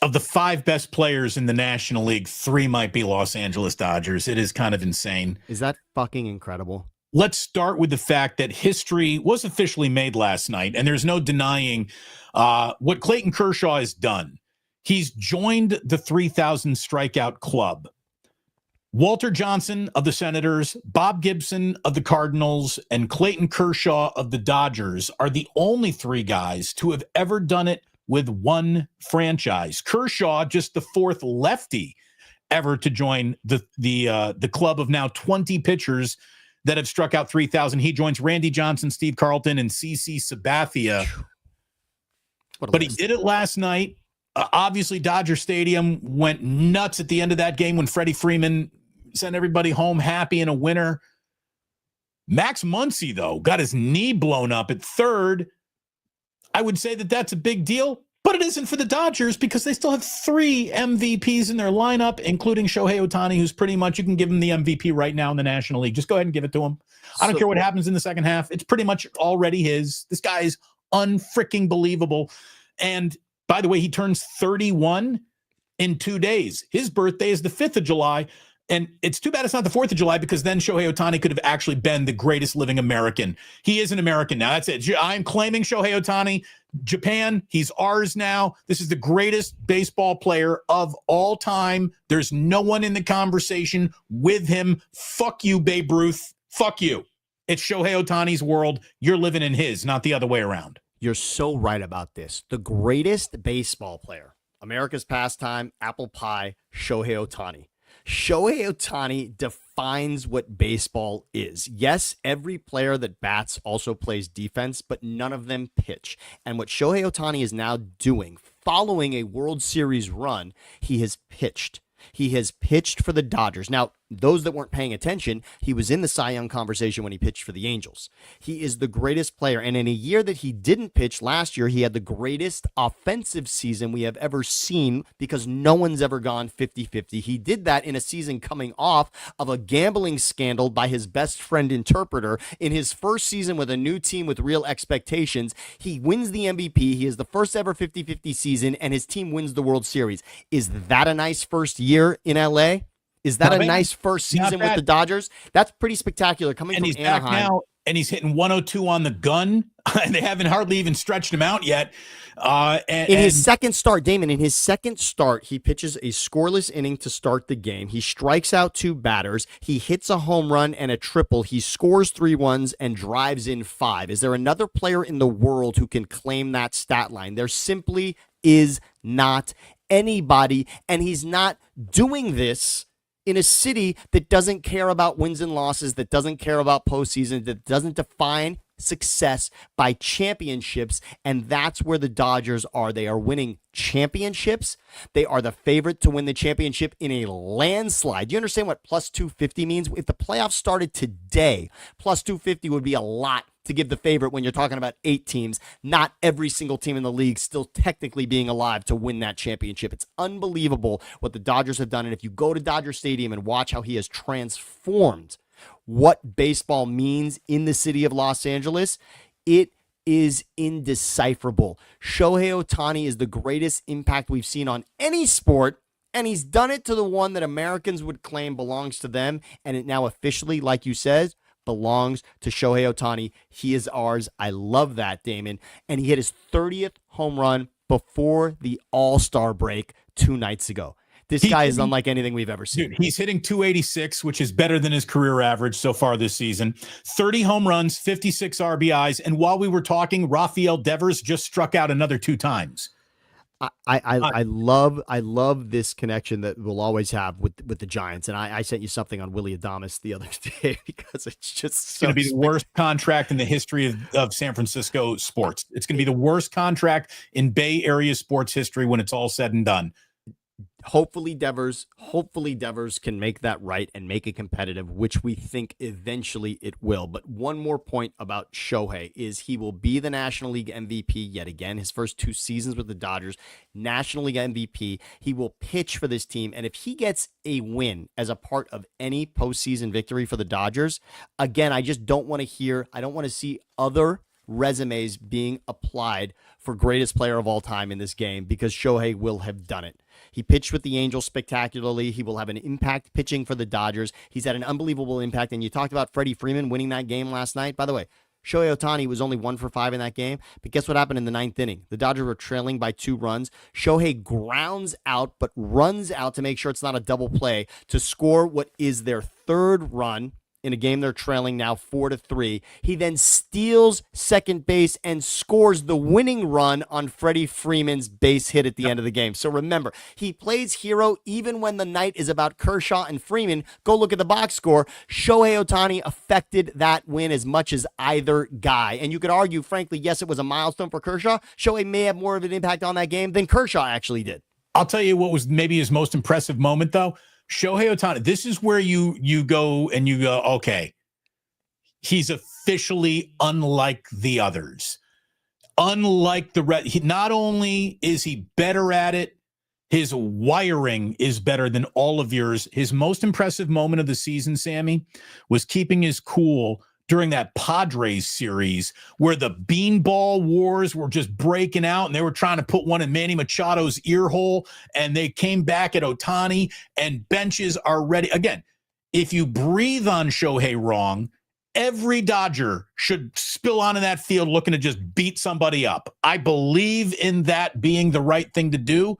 Of the 5 best players in the National League, 3 might be Los Angeles Dodgers. It is kind of insane. Is that fucking incredible? Let's start with the fact that history was officially made last night, and there's no denying what Clayton Kershaw has done. He's joined the 3,000 strikeout club. Walter Johnson of the Senators, Bob Gibson of the Cardinals, and Clayton Kershaw of the Dodgers are the only 3 guys to have ever done it with one franchise. Kershaw, just the 4th lefty ever to join the club of now 20 pitchers that have struck out 3,000. He joins Randy Johnson, Steve Carlton, and CC Sabathia. But he did it last night. Obviously, Dodger Stadium went nuts at the end of that game when Freddie Freeman sent everybody home happy and a winner. Max Muncy, though, got his knee blown up at 3rd. I would say that that's a big deal, but it isn't for the Dodgers because they still have 3 MVPs in their lineup, including Shohei Ohtani, who's pretty much, you can give him the MVP right now in the National League. Just go ahead and give it to him. I don't care what happens in the second half. It's pretty much already his. This guy is unfreaking believable. And by the way, he turns 31 in 2 days. His birthday is the 5th of July. And it's too bad it's not the 4th of July, because then Shohei Ohtani could have actually been the greatest living American. He is an American now. That's it. I'm claiming Shohei Ohtani. Japan, he's ours now. This is the greatest baseball player of all time. There's no one in the conversation with him. Fuck you, Babe Ruth. Fuck you. It's Shohei Ohtani's world. You're living in his, not the other way around. You're so right about this. The greatest baseball player, America's pastime, apple pie, Shohei Ohtani. Shohei Ohtani defines what baseball is. Yes, every player that bats also plays defense, but none of them pitch. And what Shohei Ohtani is now doing, following a World Series run, he has pitched. He has pitched for the Dodgers. Now, those that weren't paying attention, he was in the Cy Young conversation when he pitched for the Angels. He is the greatest player. And in a year that he didn't pitch last year, he had the greatest offensive season we have ever seen because no one's ever gone 50-50. He did that in a season coming off of a gambling scandal by his best friend interpreter. In his first season with a new team with real expectations, he wins the MVP. He is the first ever 50-50 season, and his team wins the World Series. Is that a nice first year in LA? Is that a nice first season with the Dodgers? That's pretty spectacular coming from Anaheim. And he's back now, and he's hitting 102 on the gun, and they haven't hardly even stretched him out yet. In his second start, Damon, in his second start, he pitches a scoreless inning to start the game. He strikes out 2 batters. He hits a home run and a triple. He scores 3 runs and drives in 5. Is there another player in the world who can claim that stat line? There simply is not anybody, and he's not doing this in a city that doesn't care about wins and losses, that doesn't care about postseason, that doesn't define success by championships. And that's where the Dodgers are. They are winning championships. They are the favorite to win the championship in a landslide. Do you understand what plus 250 means? If the playoffs started today, plus 250 would be a lot to give the favorite when you're talking about 8 teams, not every single team in the league still technically being alive to win that championship. It's unbelievable what the Dodgers have done. And if you go to Dodger Stadium and watch how he has transformed what baseball means in the city of Los Angeles, it is indecipherable. Shohei Ohtani is the greatest impact we've seen on any sport, and he's done it to the one that Americans would claim belongs to them, and it now officially, like you said, belongs to Shohei Ohtani. He is ours. I love that, Damon. And he hit his 30th home run before the All-Star break 2 nights ago. This guy is unlike anything we've ever seen. Dude, he's hitting 286, which is better than his career average so far this season. 30 home runs, 56 RBIs. And while we were talking, Rafael Devers just struck out another 2 times. I love this connection that we'll always have with the Giants. And I sent you something on Willie Adames the other day because it's just going to be the worst contract in the history of San Francisco sports. It's going to be the worst contract in Bay Area sports history when it's all said and done. Hopefully Devers can make that right and make it competitive, which we think eventually it will. But one more point about Shohei is he will be the National League MVP yet again. His first 2 seasons with the Dodgers, National League MVP. He will pitch for this team. And if he gets a win as a part of any postseason victory for the Dodgers, again, I don't want to see other resumes being applied for greatest player of all time in this game because Shohei will have done it. He pitched with the Angels spectacularly. He will have an impact pitching for the Dodgers. He's had an unbelievable impact. And you talked about Freddie Freeman winning that game last night. By the way, Shohei Ohtani was only 1 for 5 in that game. But guess what happened in the 9th inning? The Dodgers were trailing by 2 runs. Shohei grounds out, but runs out to make sure it's not a double play to score what is their 3rd run in a game they're trailing now 4-3. He then steals second base and scores the winning run on Freddie Freeman's base hit at the end of the game. So remember, he plays hero even when the night is about Kershaw and Freeman. Go look at the box score. Shohei Ohtani affected that win as much as either guy. And you could argue, frankly, yes, it was a milestone for Kershaw. Shohei may have more of an impact on that game than Kershaw actually did. I'll tell you what was maybe his most impressive moment, though. Shohei Ohtani, this is where you go, okay, he's officially unlike the others. Unlike the rest, not only is he better at it, his wiring is better than all of yours. His most impressive moment of the season, Sammy, was keeping his cool during that Padres series where the beanball wars were just breaking out and they were trying to put one in Manny Machado's ear hole, and they came back at Ohtani, and benches are ready. Again, if you breathe on Shohei wrong every Dodger should spill onto that field looking to just beat somebody up. I believe in that being the right thing to do.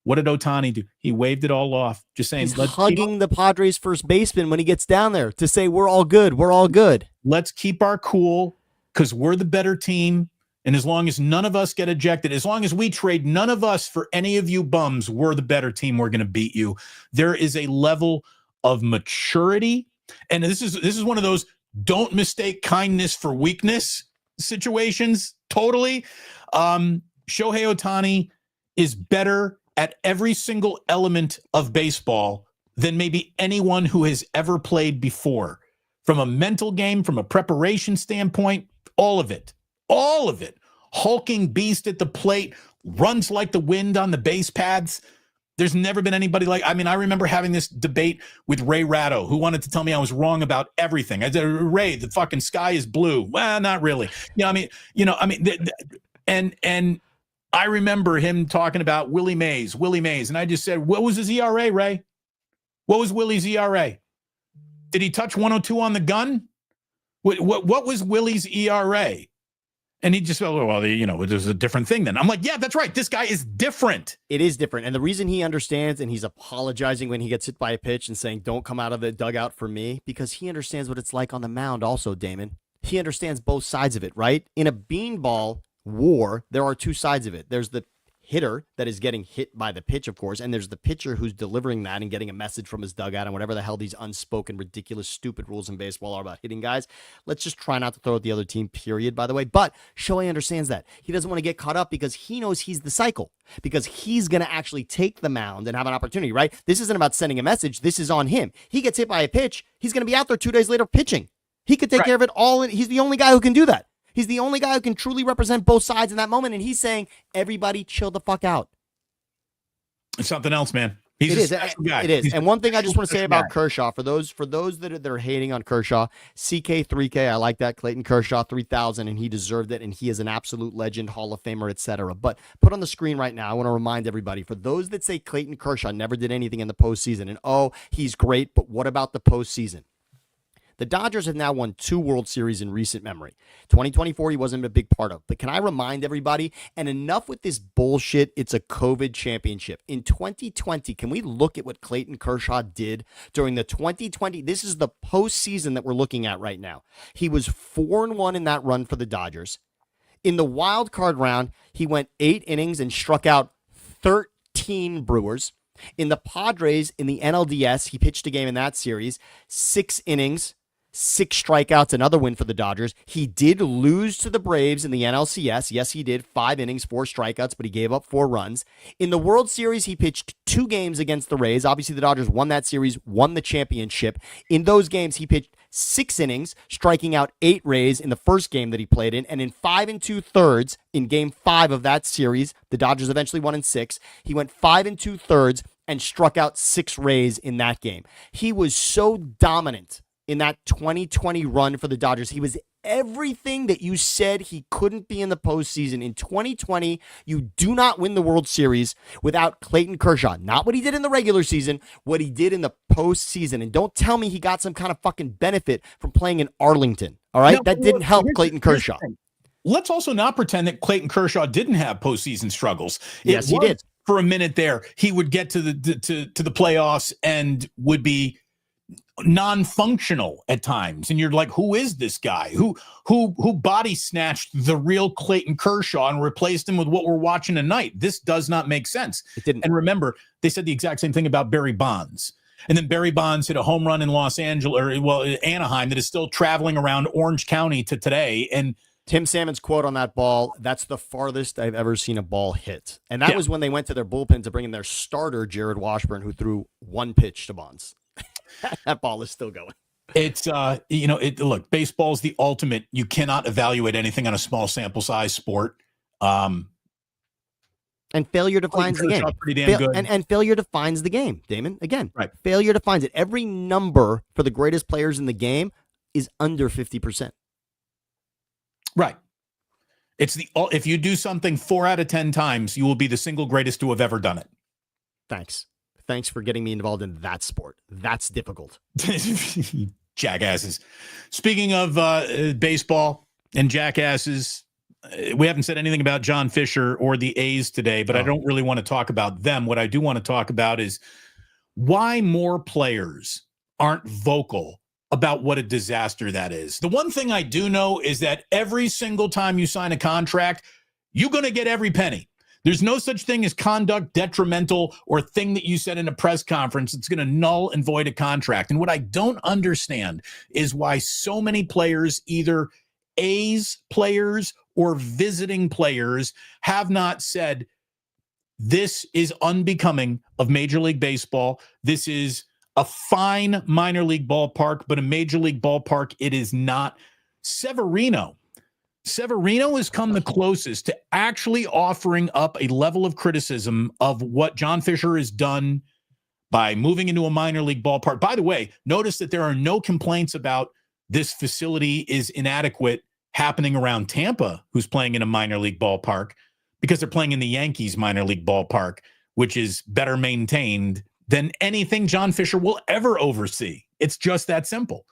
What did Ohtani do? He waved it all off, just saying, he's hugging the Padres first baseman when he gets down there to say, we're all good. We're all good. Let's keep our cool because we're the better team. And as long as none of us get ejected, as long as we trade none of us for any of you bums, we're the better team. We're going to beat you. There is a level of maturity. And this is one of those don't mistake kindness for weakness situations. Totally. Shohei Ohtani is better at every single element of baseball than maybe anyone who has ever played before. From a mental game, from a preparation standpoint, all of it. Hulking beast at the plate, runs like the wind on the base paths. There's never been anybody like, I remember having this debate with Ray Ratto, who wanted to tell me I was wrong about everything. I said, Ray, the fucking sky is blue. Well, not really. And I remember him talking about Willie Mays. And I just said, what was his ERA, Ray? What was Willie's ERA? Did he touch 102 on the gun? What was Willie's ERA? And he just said, well, there's a different thing then. I'm like, yeah, that's right. This guy is different. It is different. And the reason he understands and he's apologizing when he gets hit by a pitch and saying, don't come out of the dugout for me, because he understands what it's like on the mound also, Damon. He understands both sides of it, right? In a beanball war, there are two sides of it. There's the hitter that is getting hit by the pitch, of course, and there's the pitcher who's delivering that and getting a message from his dugout and whatever the hell these unspoken, ridiculous, stupid rules in baseball are about hitting guys. Let's just try not to throw at the other team, period, by the way. But Shohei understands that. He doesn't want to get caught up because he knows he's the cycle, because he's going to actually take the mound and have an opportunity, right? This isn't about sending a message. This is on him. He gets hit by a pitch. He's going to be out there 2 days later pitching. He could take care of it all. He's the only guy who can do that. He's the only guy who can truly represent both sides in that moment. And he's saying, everybody chill the fuck out. It's something else, man. He's a special guy. It is. And one thing I just want to say about Kershaw, for those that are hating on Kershaw, CK3K, I like that. Clayton Kershaw 3000, and he deserved it, and he is an absolute legend, Hall of Famer, etc. But put on the screen right now, I want to remind everybody, for those that say Clayton Kershaw never did anything in the postseason, and he's great, but what about the postseason? The Dodgers have now won 2 World Series in recent memory. 2024, he wasn't a big part of. But can I remind everybody, and enough with this bullshit, it's a COVID championship. In 2020, can we look at what Clayton Kershaw did during the 2020? This is the postseason that we're looking at right now. He was 4-1 in that run for the Dodgers. In the wild card round, he went 8 innings and struck out 13 Brewers. In the Padres, in the NLDS, he pitched a game in that series, 6 innings, 6 strikeouts, another win for the Dodgers. He did lose to the Braves in the NLCS. Yes, he did. 5 innings, 4 strikeouts, but he gave up 4 runs. In the World Series, he pitched 2 games against the Rays. Obviously, the Dodgers won that series, won the championship. In those games, he pitched 6 innings, striking out 8 Rays in the first game that he played in. And in 5 2/3, in game 5 of that series, the Dodgers eventually won in 6. He went 5 2/3 and struck out 6 Rays in that game. He was so dominant in that 2020 run for the Dodgers. He was everything that you said he couldn't be in the postseason. In 2020, you do not win the World Series without Clayton Kershaw. Not what he did in the regular season, what he did in the postseason. And don't tell me he got some kind of fucking benefit from playing in Arlington. All right? That didn't help Clayton Kershaw. Let's also not pretend that Clayton Kershaw didn't have postseason struggles. Yes, he did. For a minute there, he would get to the playoffs and would be non-functional at times, and you're like, who is this guy who body snatched the real Clayton Kershaw and replaced him with what we're watching tonight? This does not make sense. It didn't. And remember, they said the exact same thing about Barry Bonds, and then Barry Bonds hit a home run in Anaheim that is still traveling around Orange County to today. And Tim Salmon's quote on that ball, that's the farthest I've ever seen a ball hit. And that was when they went to their bullpen to bring in their starter, Jared Washburn, who threw 1 pitch to Bonds. That ball is still going. It's look, baseball's the ultimate. You cannot evaluate anything on a small sample size sport. And failure defines the game. Pretty damn good. And failure defines the game, Damon. Again, right. Failure defines it. Every number for the greatest players in the game is under 50%. Right. If you do something 4 out of 10 times, you will be the single greatest to have ever done it. Thanks for getting me involved in that sport. That's difficult. Jackasses. Speaking of baseball and jackasses, we haven't said anything about John Fisher or the A's today, but I don't really want to talk about them. What I do want to talk about is why more players aren't vocal about what a disaster that is. The one thing I do know is that every single time you sign a contract, you're going to get every penny. There's no such thing as conduct detrimental or thing that you said in a press conference that's going to null and void a contract. And what I don't understand is why so many players, either A's players or visiting players, have not said, this is unbecoming of Major League Baseball. This is a fine minor league ballpark, but a major league ballpark, it is not. Severino has come the closest to actually offering up a level of criticism of what John Fisher has done by moving into a minor league ballpark. By the way, notice that there are no complaints about this facility is inadequate happening around Tampa, who's playing in a minor league ballpark, because they're playing in the Yankees minor league ballpark, which is better maintained than anything John Fisher will ever oversee. It's just that simple.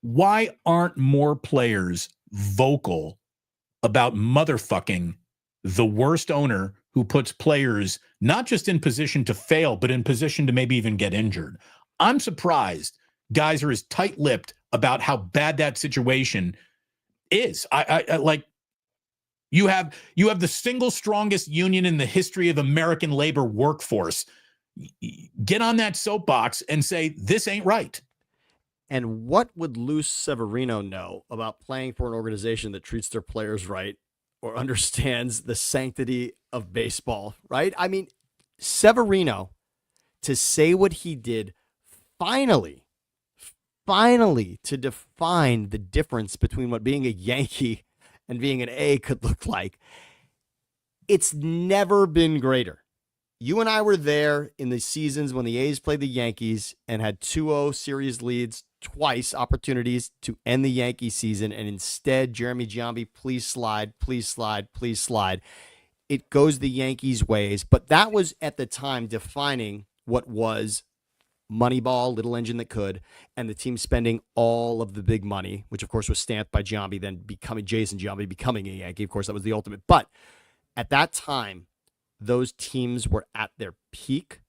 Why aren't more players vocal about motherfucking the worst owner who puts players not just in position to fail, but in position to maybe even get injured? I'm surprised guys are as tight-lipped about how bad that situation is. I like, you have the single strongest union in the history of American labor workforce. Get on that soapbox and say, this ain't right. And what would Luz Severino know about playing for an organization that treats their players right or understands the sanctity of baseball, right? I mean, Severino, to say what he did, finally, to define the difference between what being a Yankee and being an A could look like, it's never been greater. You and I were there in the seasons when the A's played the Yankees and had 2-0 series leads, twice opportunities to end the Yankee season, and instead, Jeremy Giambi, please slide. It goes the Yankees' ways, but that was at the time defining what was Moneyball, little engine that could, and the team spending all of the big money, which of course was stamped by Giambi, then becoming Jason Giambi, becoming a Yankee. Of course, that was the ultimate. But at that time, those teams were at their peak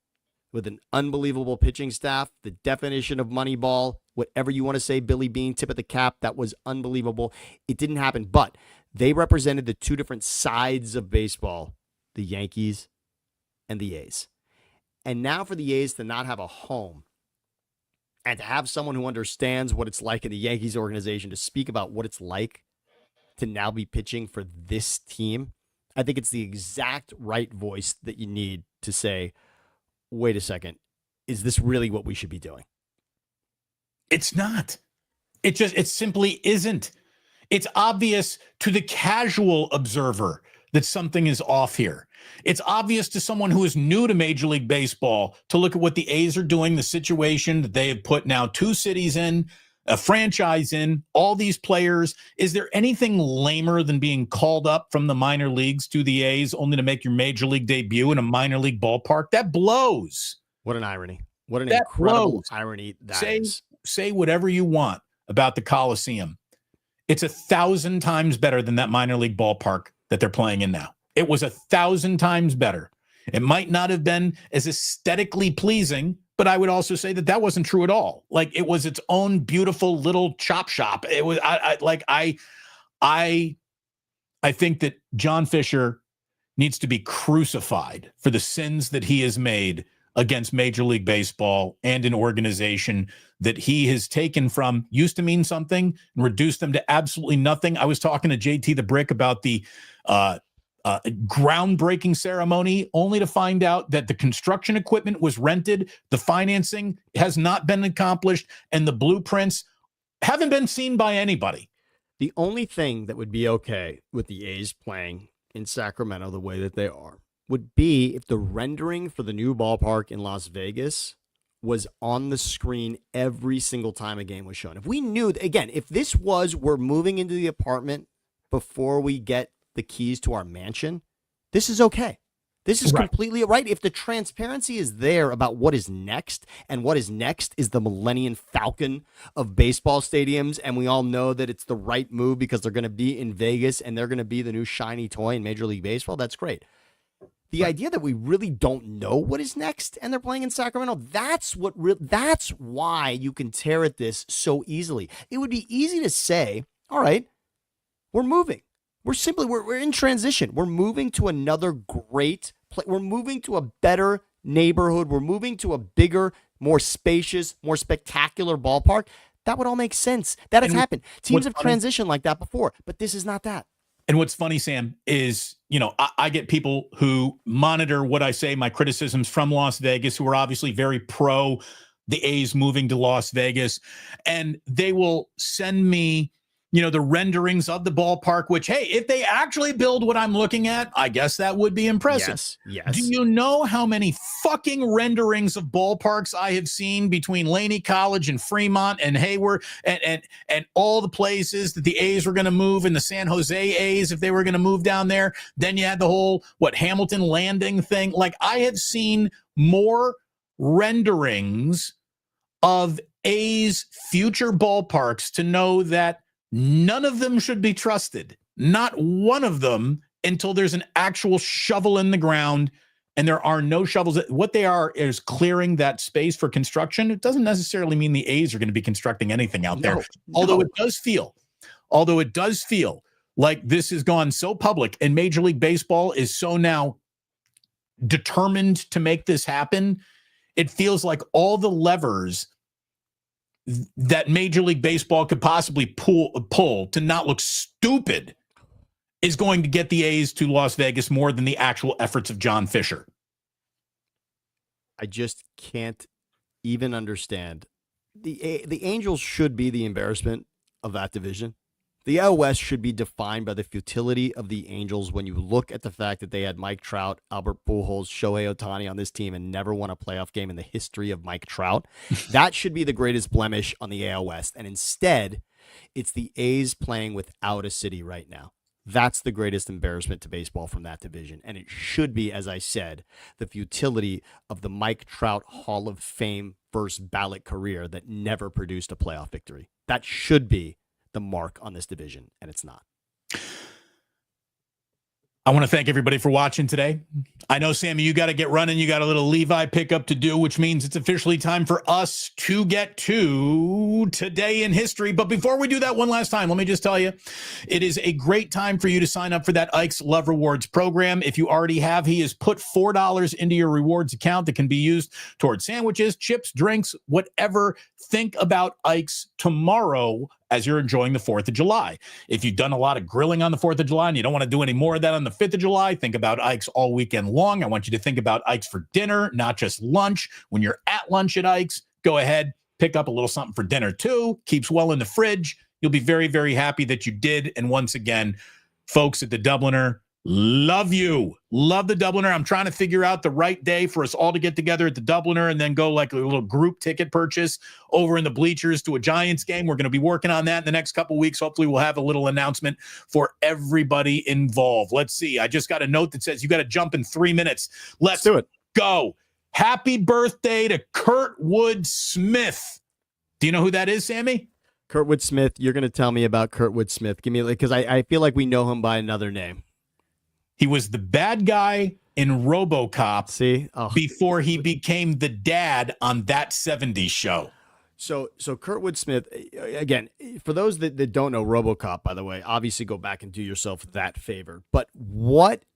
with an unbelievable pitching staff, the definition of Moneyball, whatever you want to say, Billy Bean, tip of the cap, that was unbelievable. It didn't happen, but they represented the two different sides of baseball, the Yankees and the A's. And now for the A's to not have a home and to have someone who understands what it's like in the Yankees organization to speak about what it's like to now be pitching for this team, I think it's the exact right voice that you need to say, wait a second, is this really what we should be doing? It's not. It simply isn't. It's obvious to the casual observer that something is off here. It's obvious to someone who is new to Major League Baseball to look at what the A's are doing, the situation that they have put now 2 cities in, a franchise in, all these players. Is there anything lamer than being called up from the minor leagues to the A's only to make your Major League debut in a minor league ballpark? That blows. What an irony. What an incredible irony that is. Say whatever you want about the Coliseum. It's 1,000 times better than that minor league ballpark that they're playing in now. It was 1,000 times better. It might not have been as aesthetically pleasing, but I would also say that wasn't true at all. Like, it was its own beautiful little chop shop. It was I think that John Fisher needs to be crucified for the sins that he has made against Major League Baseball and an organization that he has taken from used to mean something and reduced them to absolutely nothing. I was talking to JT the Brick about the groundbreaking ceremony, only to find out that the construction equipment was rented, the financing has not been accomplished, and the blueprints haven't been seen by anybody. The only thing that would be okay with the A's playing in Sacramento the way that they are would be if the rendering for the new ballpark in Las Vegas was on the screen every single time a game was shown. If we knew, again, if this was, we're moving into the apartment before we get the keys to our mansion, this is okay. This is Right. completely right. If the transparency is there about what is next, and what is next is the Millennium Falcon of baseball stadiums, and we all know that it's the right move because they're going to be in Vegas and they're going to be the new shiny toy in Major League Baseball, that's great. The idea that we really don't know what is next and they're playing in Sacramento, that's why you can tear at this so easily. It would be easy to say, all right, we're moving. We're in transition. We're moving to another great place. We're moving to a better neighborhood. We're moving to a bigger, more spacious, more spectacular ballpark. That would all make sense. That has happened. Teams have transitioned like that before, but this is not that. And what's funny, Sam, is, I get people who monitor what I say, my criticisms from Las Vegas, who are obviously very pro the A's moving to Las Vegas, and they will send me the renderings of the ballpark, which, hey, if they actually build what I'm looking at, I guess that would be impressive. Yes. Do you know how many fucking renderings of ballparks I have seen between Laney College and Fremont and Hayward and all the places that the A's were going to move, and the San Jose A's, if they were going to move down there? Then you had the whole, Hamilton Landing thing. Like, I have seen more renderings of A's future ballparks to know that none of them should be trusted. Not one of them, until there's an actual shovel in the ground, and there are no shovels. What they are is clearing that space for construction. It doesn't necessarily mean the A's are going to be constructing anything out there. Although it does feel like this has gone so public, and Major League Baseball is so now determined to make this happen. It feels like all the levers that Major League Baseball could possibly pull to not look stupid is going to get the A's to Las Vegas more than the actual efforts of John Fisher. I just can't even understand. The Angels should be the embarrassment of that division. The AL West should be defined by the futility of the Angels when you look at the fact that they had Mike Trout, Albert Pujols, Shohei Ohtani on this team and never won a playoff game in the history of Mike Trout. That should be the greatest blemish on the AL West. And instead, it's the A's playing without a city right now. That's the greatest embarrassment to baseball from that division. And it should be, as I said, the futility of the Mike Trout Hall of Fame first ballot career that never produced a playoff victory. That should be the mark on this division, and it's not. I want to thank everybody for watching today. I know, Sammy, you got to get running. You got a little Levi pickup to do, which means it's officially time for us to get to Today in History. But before we do that one last time, let me just tell you, it is a great time for you to sign up for that Ike's Love Rewards program. If you already have, he has put $4 into your rewards account that can be used towards sandwiches, chips, drinks, whatever. Think about Ike's tomorrow as you're enjoying the 4th of July. If you've done a lot of grilling on the 4th of July and you don't want to do any more of that on the 5th of July, think about Ike's all weekend long. I want you to think about Ike's for dinner, not just lunch. When you're at lunch at Ike's, go ahead, pick up a little something for dinner too. Keeps well in the fridge. You'll be very, very happy that you did. And once again, folks at the Dubliner, love you. Love the Dubliner. I'm trying to figure out the right day for us all to get together at the Dubliner and then go like a little group ticket purchase over in the bleachers to a Giants game. We're going to be working on that in the next couple of weeks. Hopefully we'll have a little announcement for everybody involved. Let's see. I just got a note that says you got to jump in 3 minutes. Let's do it. Go. Happy birthday to Kurtwood Smith. Do you know who that is, Sammy? Kurtwood Smith. You're going to tell me about Kurtwood Smith. Give me, because I feel like we know him by another name. He was the bad guy in RoboCop before he became the dad on That 70s Show. So Kurtwood Smith, again, for those that don't know RoboCop, by the way, obviously go back and do yourself that favor. But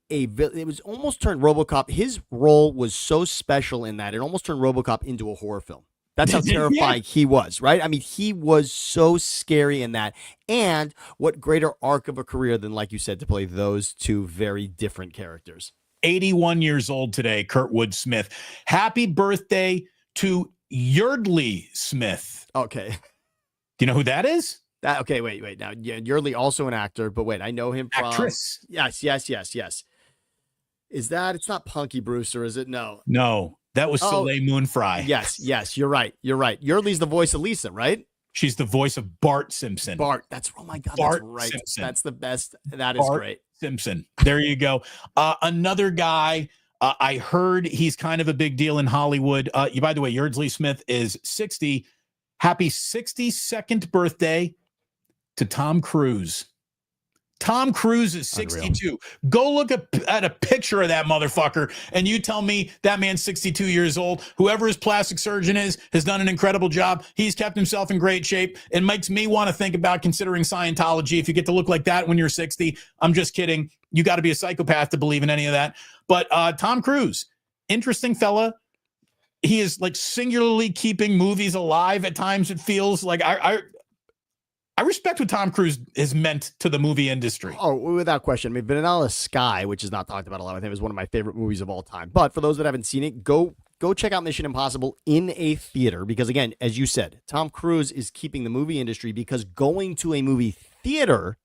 it was almost turned RoboCop. His role was so special in that it almost turned RoboCop into a horror film. That's how terrifying he was, right? I mean, he was so scary in that. And what greater arc of a career than, like you said, to play those two very different characters. 81 years old today, Kurtwood Smith. Happy birthday to Yeardley Smith. Okay. Do you know who that is? Okay, wait. Now, Yeardley, also an actor, but wait, I know him from... Actress. Yes. Is that... It's not Punky Brewster, is it? No. No. That was Soleil Moon Frye. Yes, you're right. Yeardley's the voice of Lisa, right? She's the voice of Bart Simpson. Oh my God, Bart, that's right. Simpson. That's the best. That is Bart great. Simpson. There you go. Another guy I heard he's kind of a big deal in Hollywood. By the way, Yeardley Smith is 60. Happy 62nd birthday to Tom Cruise. Tom Cruise is 62. Unreal. Go look at a picture of that motherfucker, and you tell me that man's 62 years old. Whoever his plastic surgeon is has done an incredible job. He's kept himself in great shape. It makes me want to think about considering Scientology. If you get to look like that when you're 60, I'm just kidding. You got to be a psychopath to believe in any of that. But Tom Cruise, interesting fella. He is like singularly keeping movies alive at times. It feels like I respect what Tom Cruise has meant to the movie industry. Oh, without question. I mean, Vanilla Sky, which is not talked about a lot, I think is one of my favorite movies of all time. But for those that haven't seen it, go check out Mission Impossible in a theater. Because again, as you said, Tom Cruise is keeping the movie industry, because going to a movie theater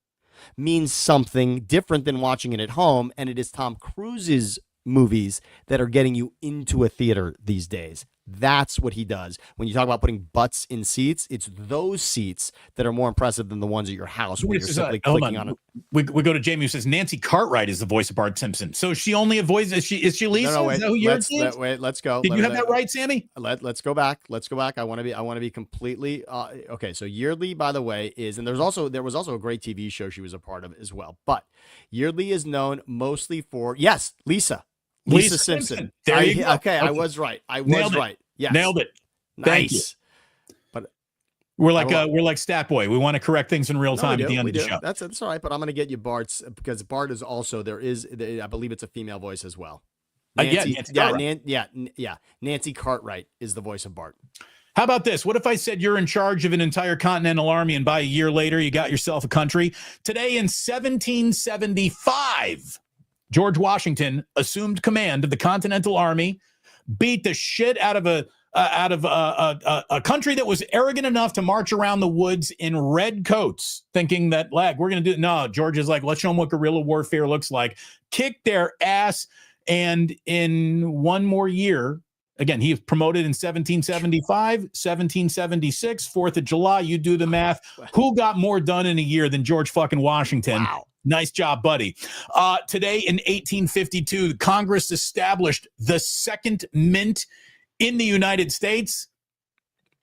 means something different than watching it at home. And it is Tom Cruise's movies that are getting you into a theater these days. That's what he does. When you talk about putting butts in seats, it's those seats that are more impressive than the ones at your house where you're simply clicking on it. We go to Jamie, who says Nancy Cartwright is the voice of Bart Simpson. So is she only a voice? Is she Lisa? No, wait. Let's go. Did you have that right, Sammy? Let's go back. I want to be completely okay. So Yeardley, by the way, is, and there was also a great TV show she was a part of as well. But Yeardley is known mostly for Lisa Simpson. There you go. Okay, I was right. Right. Yes. Nailed it. Nice. Thank you. But we're like Stat Boy. We want to correct things in real time at the end of the show. That's all right. But I'm going to get you Bart's, because Bart is also, I believe it's a female voice as well. Nancy Cartwright is the voice of Bart. How about this? What if I said you're in charge of an entire continental army, and by a year later you got yourself a country? Today in 1775. George Washington assumed command of the Continental Army, beat the shit out of a country that was arrogant enough to march around the woods in red coats, thinking that, we're going to do it. No, George is like, let's show them what guerrilla warfare looks like. Kick their ass. And in one more year, again, he was promoted in 1775, 1776, 4th of July. You do the math. Who got more done in a year than George fucking Washington? Wow. Nice job, buddy. Today in 1852, Congress established the second mint in the United States,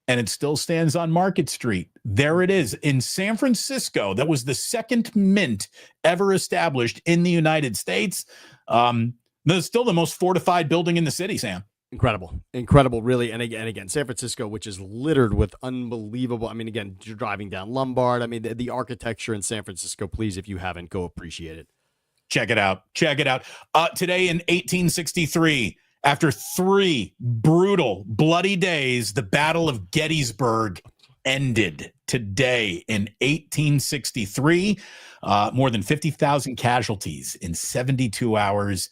and it still stands on Market Street. There it is in San Francisco. That was the second mint ever established in the United States. That's still the most fortified building in the city, Sam. Incredible, really. And again, San Francisco, which is littered with unbelievable. I mean, again, you're driving down Lombard. I mean, the architecture in San Francisco, please, if you haven't, go appreciate it. Check it out. Today in 1863, after 3 brutal, bloody days, the Battle of Gettysburg ended. Today in 1863, more than 50,000 casualties in 72 hours.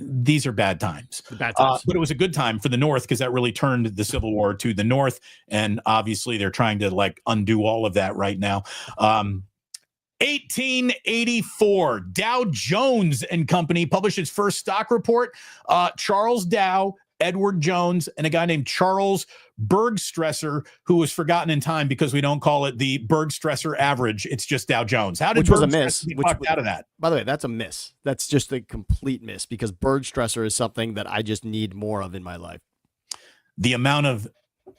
These are bad times. But it was a good time for the North, because that really turned the Civil War to the North. And obviously they're trying to undo all of that right now. 1884, Dow Jones and Company published its first stock report. Charles Dow, Edward Jones, and a guy named Charles Bergstresser, who was forgotten in time because we don't call it the Bergstresser average. It's just Dow Jones. How did Which was a miss? Get talked out of that? By the way, that's a miss. That's just a complete miss, because Bergstresser is something that I just need more of in my life. The amount of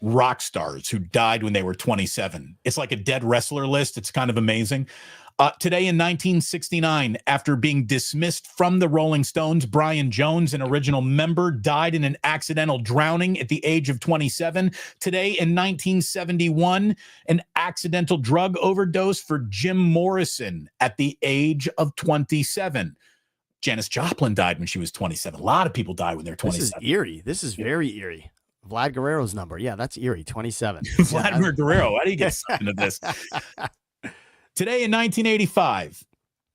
rock stars who died when they were 27. It's like a dead wrestler list. It's kind of amazing. Today in 1969, after being dismissed from the Rolling Stones, Brian Jones, an original member, died in an accidental drowning at the age of 27. Today in 1971, an accidental drug overdose for Jim Morrison at the age of 27. Janis Joplin died when she was 27. A lot of people die when they're 27. This is eerie. This is very eerie. Vlad Guerrero's number. Yeah, that's eerie. 27. Vladimir Guerrero. How do you get something of this? Today in 1985,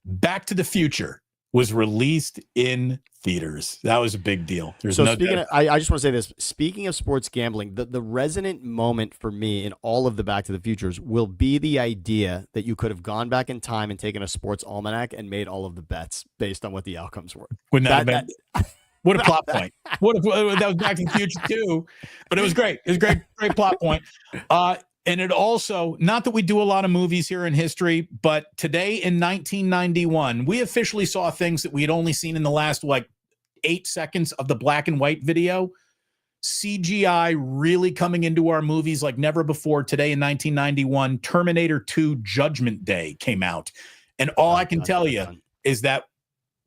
Back to the Future was released in theaters. That was a big deal. I just want to say this. Speaking of sports gambling, the resonant moment for me in all of the Back to the Futures will be the idea that you could have gone back in time and taken a sports almanac and made all of the bets based on what the outcomes were. Wouldn't that have been... What a plot point. That was Back to the Future too, but it was great. It was a great plot point. And it also, not that we do a lot of movies here in history, but today in 1991, we officially saw things that we had only seen in the last 8 seconds of the black and white video. CGI really coming into our movies like never before. Today in 1991, Terminator 2 Judgment Day came out. And all I can tell you is that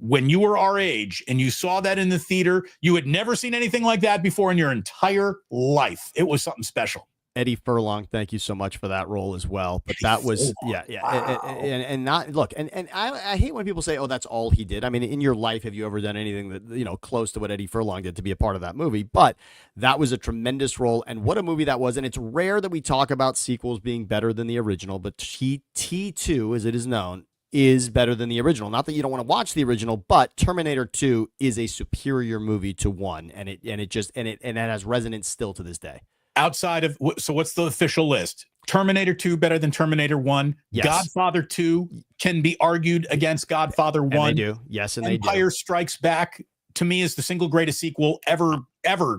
when you were our age and you saw that in the theater, you had never seen anything like that before in your entire life. It was something special. Eddie Furlong, thank you so much for that role as well. But that was, wow. And not, look, and I hate when people say, oh, that's all he did. I mean, in your life, have you ever done anything that, you know, close to what Eddie Furlong did to be a part of that movie? But that was a tremendous role, and what a movie that was. And it's rare that we talk about sequels being better than the original, but T2, as it is known, is better than the original. Not that you don't want to watch the original, but Terminator 2 is a superior movie to 1, and it has resonance still to this day. Outside of, so what's the official list? Terminator 2 better than Terminator 1. Yes. Godfather 2 can be argued against Godfather 1. And they do. Yes, and they do. Empire Strikes Back, to me, is the single greatest sequel ever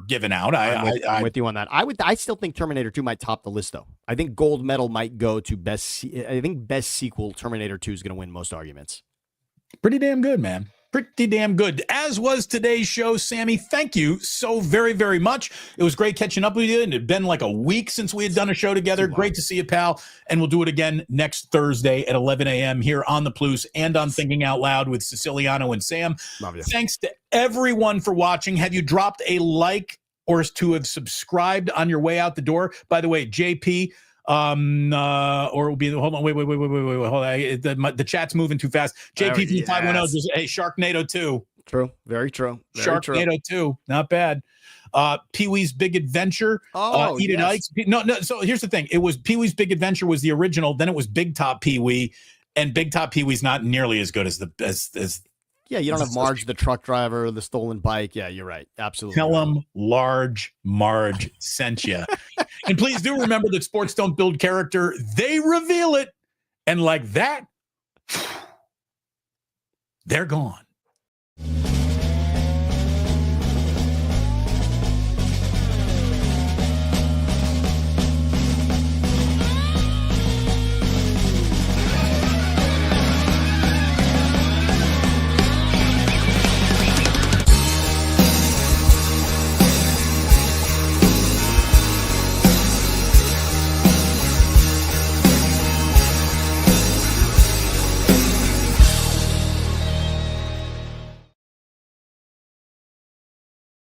given out. I'm with you on that. I still think Terminator 2 might top the list, though. I think gold medal might go to best. I think best sequel, Terminator 2 is going to win most arguments. Pretty damn good, man. Pretty damn good. As was today's show, Sammy. Thank you so very, very much. It was great catching up with you. And it had been like a week since we had done a show together. Great to see you, pal. And we'll do it again next Thursday at 11 a.m. here on The Plus and on Thinking Out Loud with Siciliano and Sam. Love you. Thanks to everyone for watching. Have you dropped a like or to have subscribed on your way out the door? By the way, JP, or it will be, hold on, wait, hold on. The chat's moving too fast. JP from 510 just, hey, Sharknado 2. True. Very true. Sharknado 2. Not bad. Pee-wee's Big Adventure. Eat It Ike's. No. So here's the thing. It was Pee-wee's Big Adventure was the original. Then it was Big Top Pee-wee, and Big Top Pee-wee's not nearly as good as Yeah, you don't have Marge, the truck driver, the stolen bike. Yeah, you're right. Absolutely. Tell them Large Marge sent you. And please do remember that sports don't build character. They reveal it. And like that, they're gone.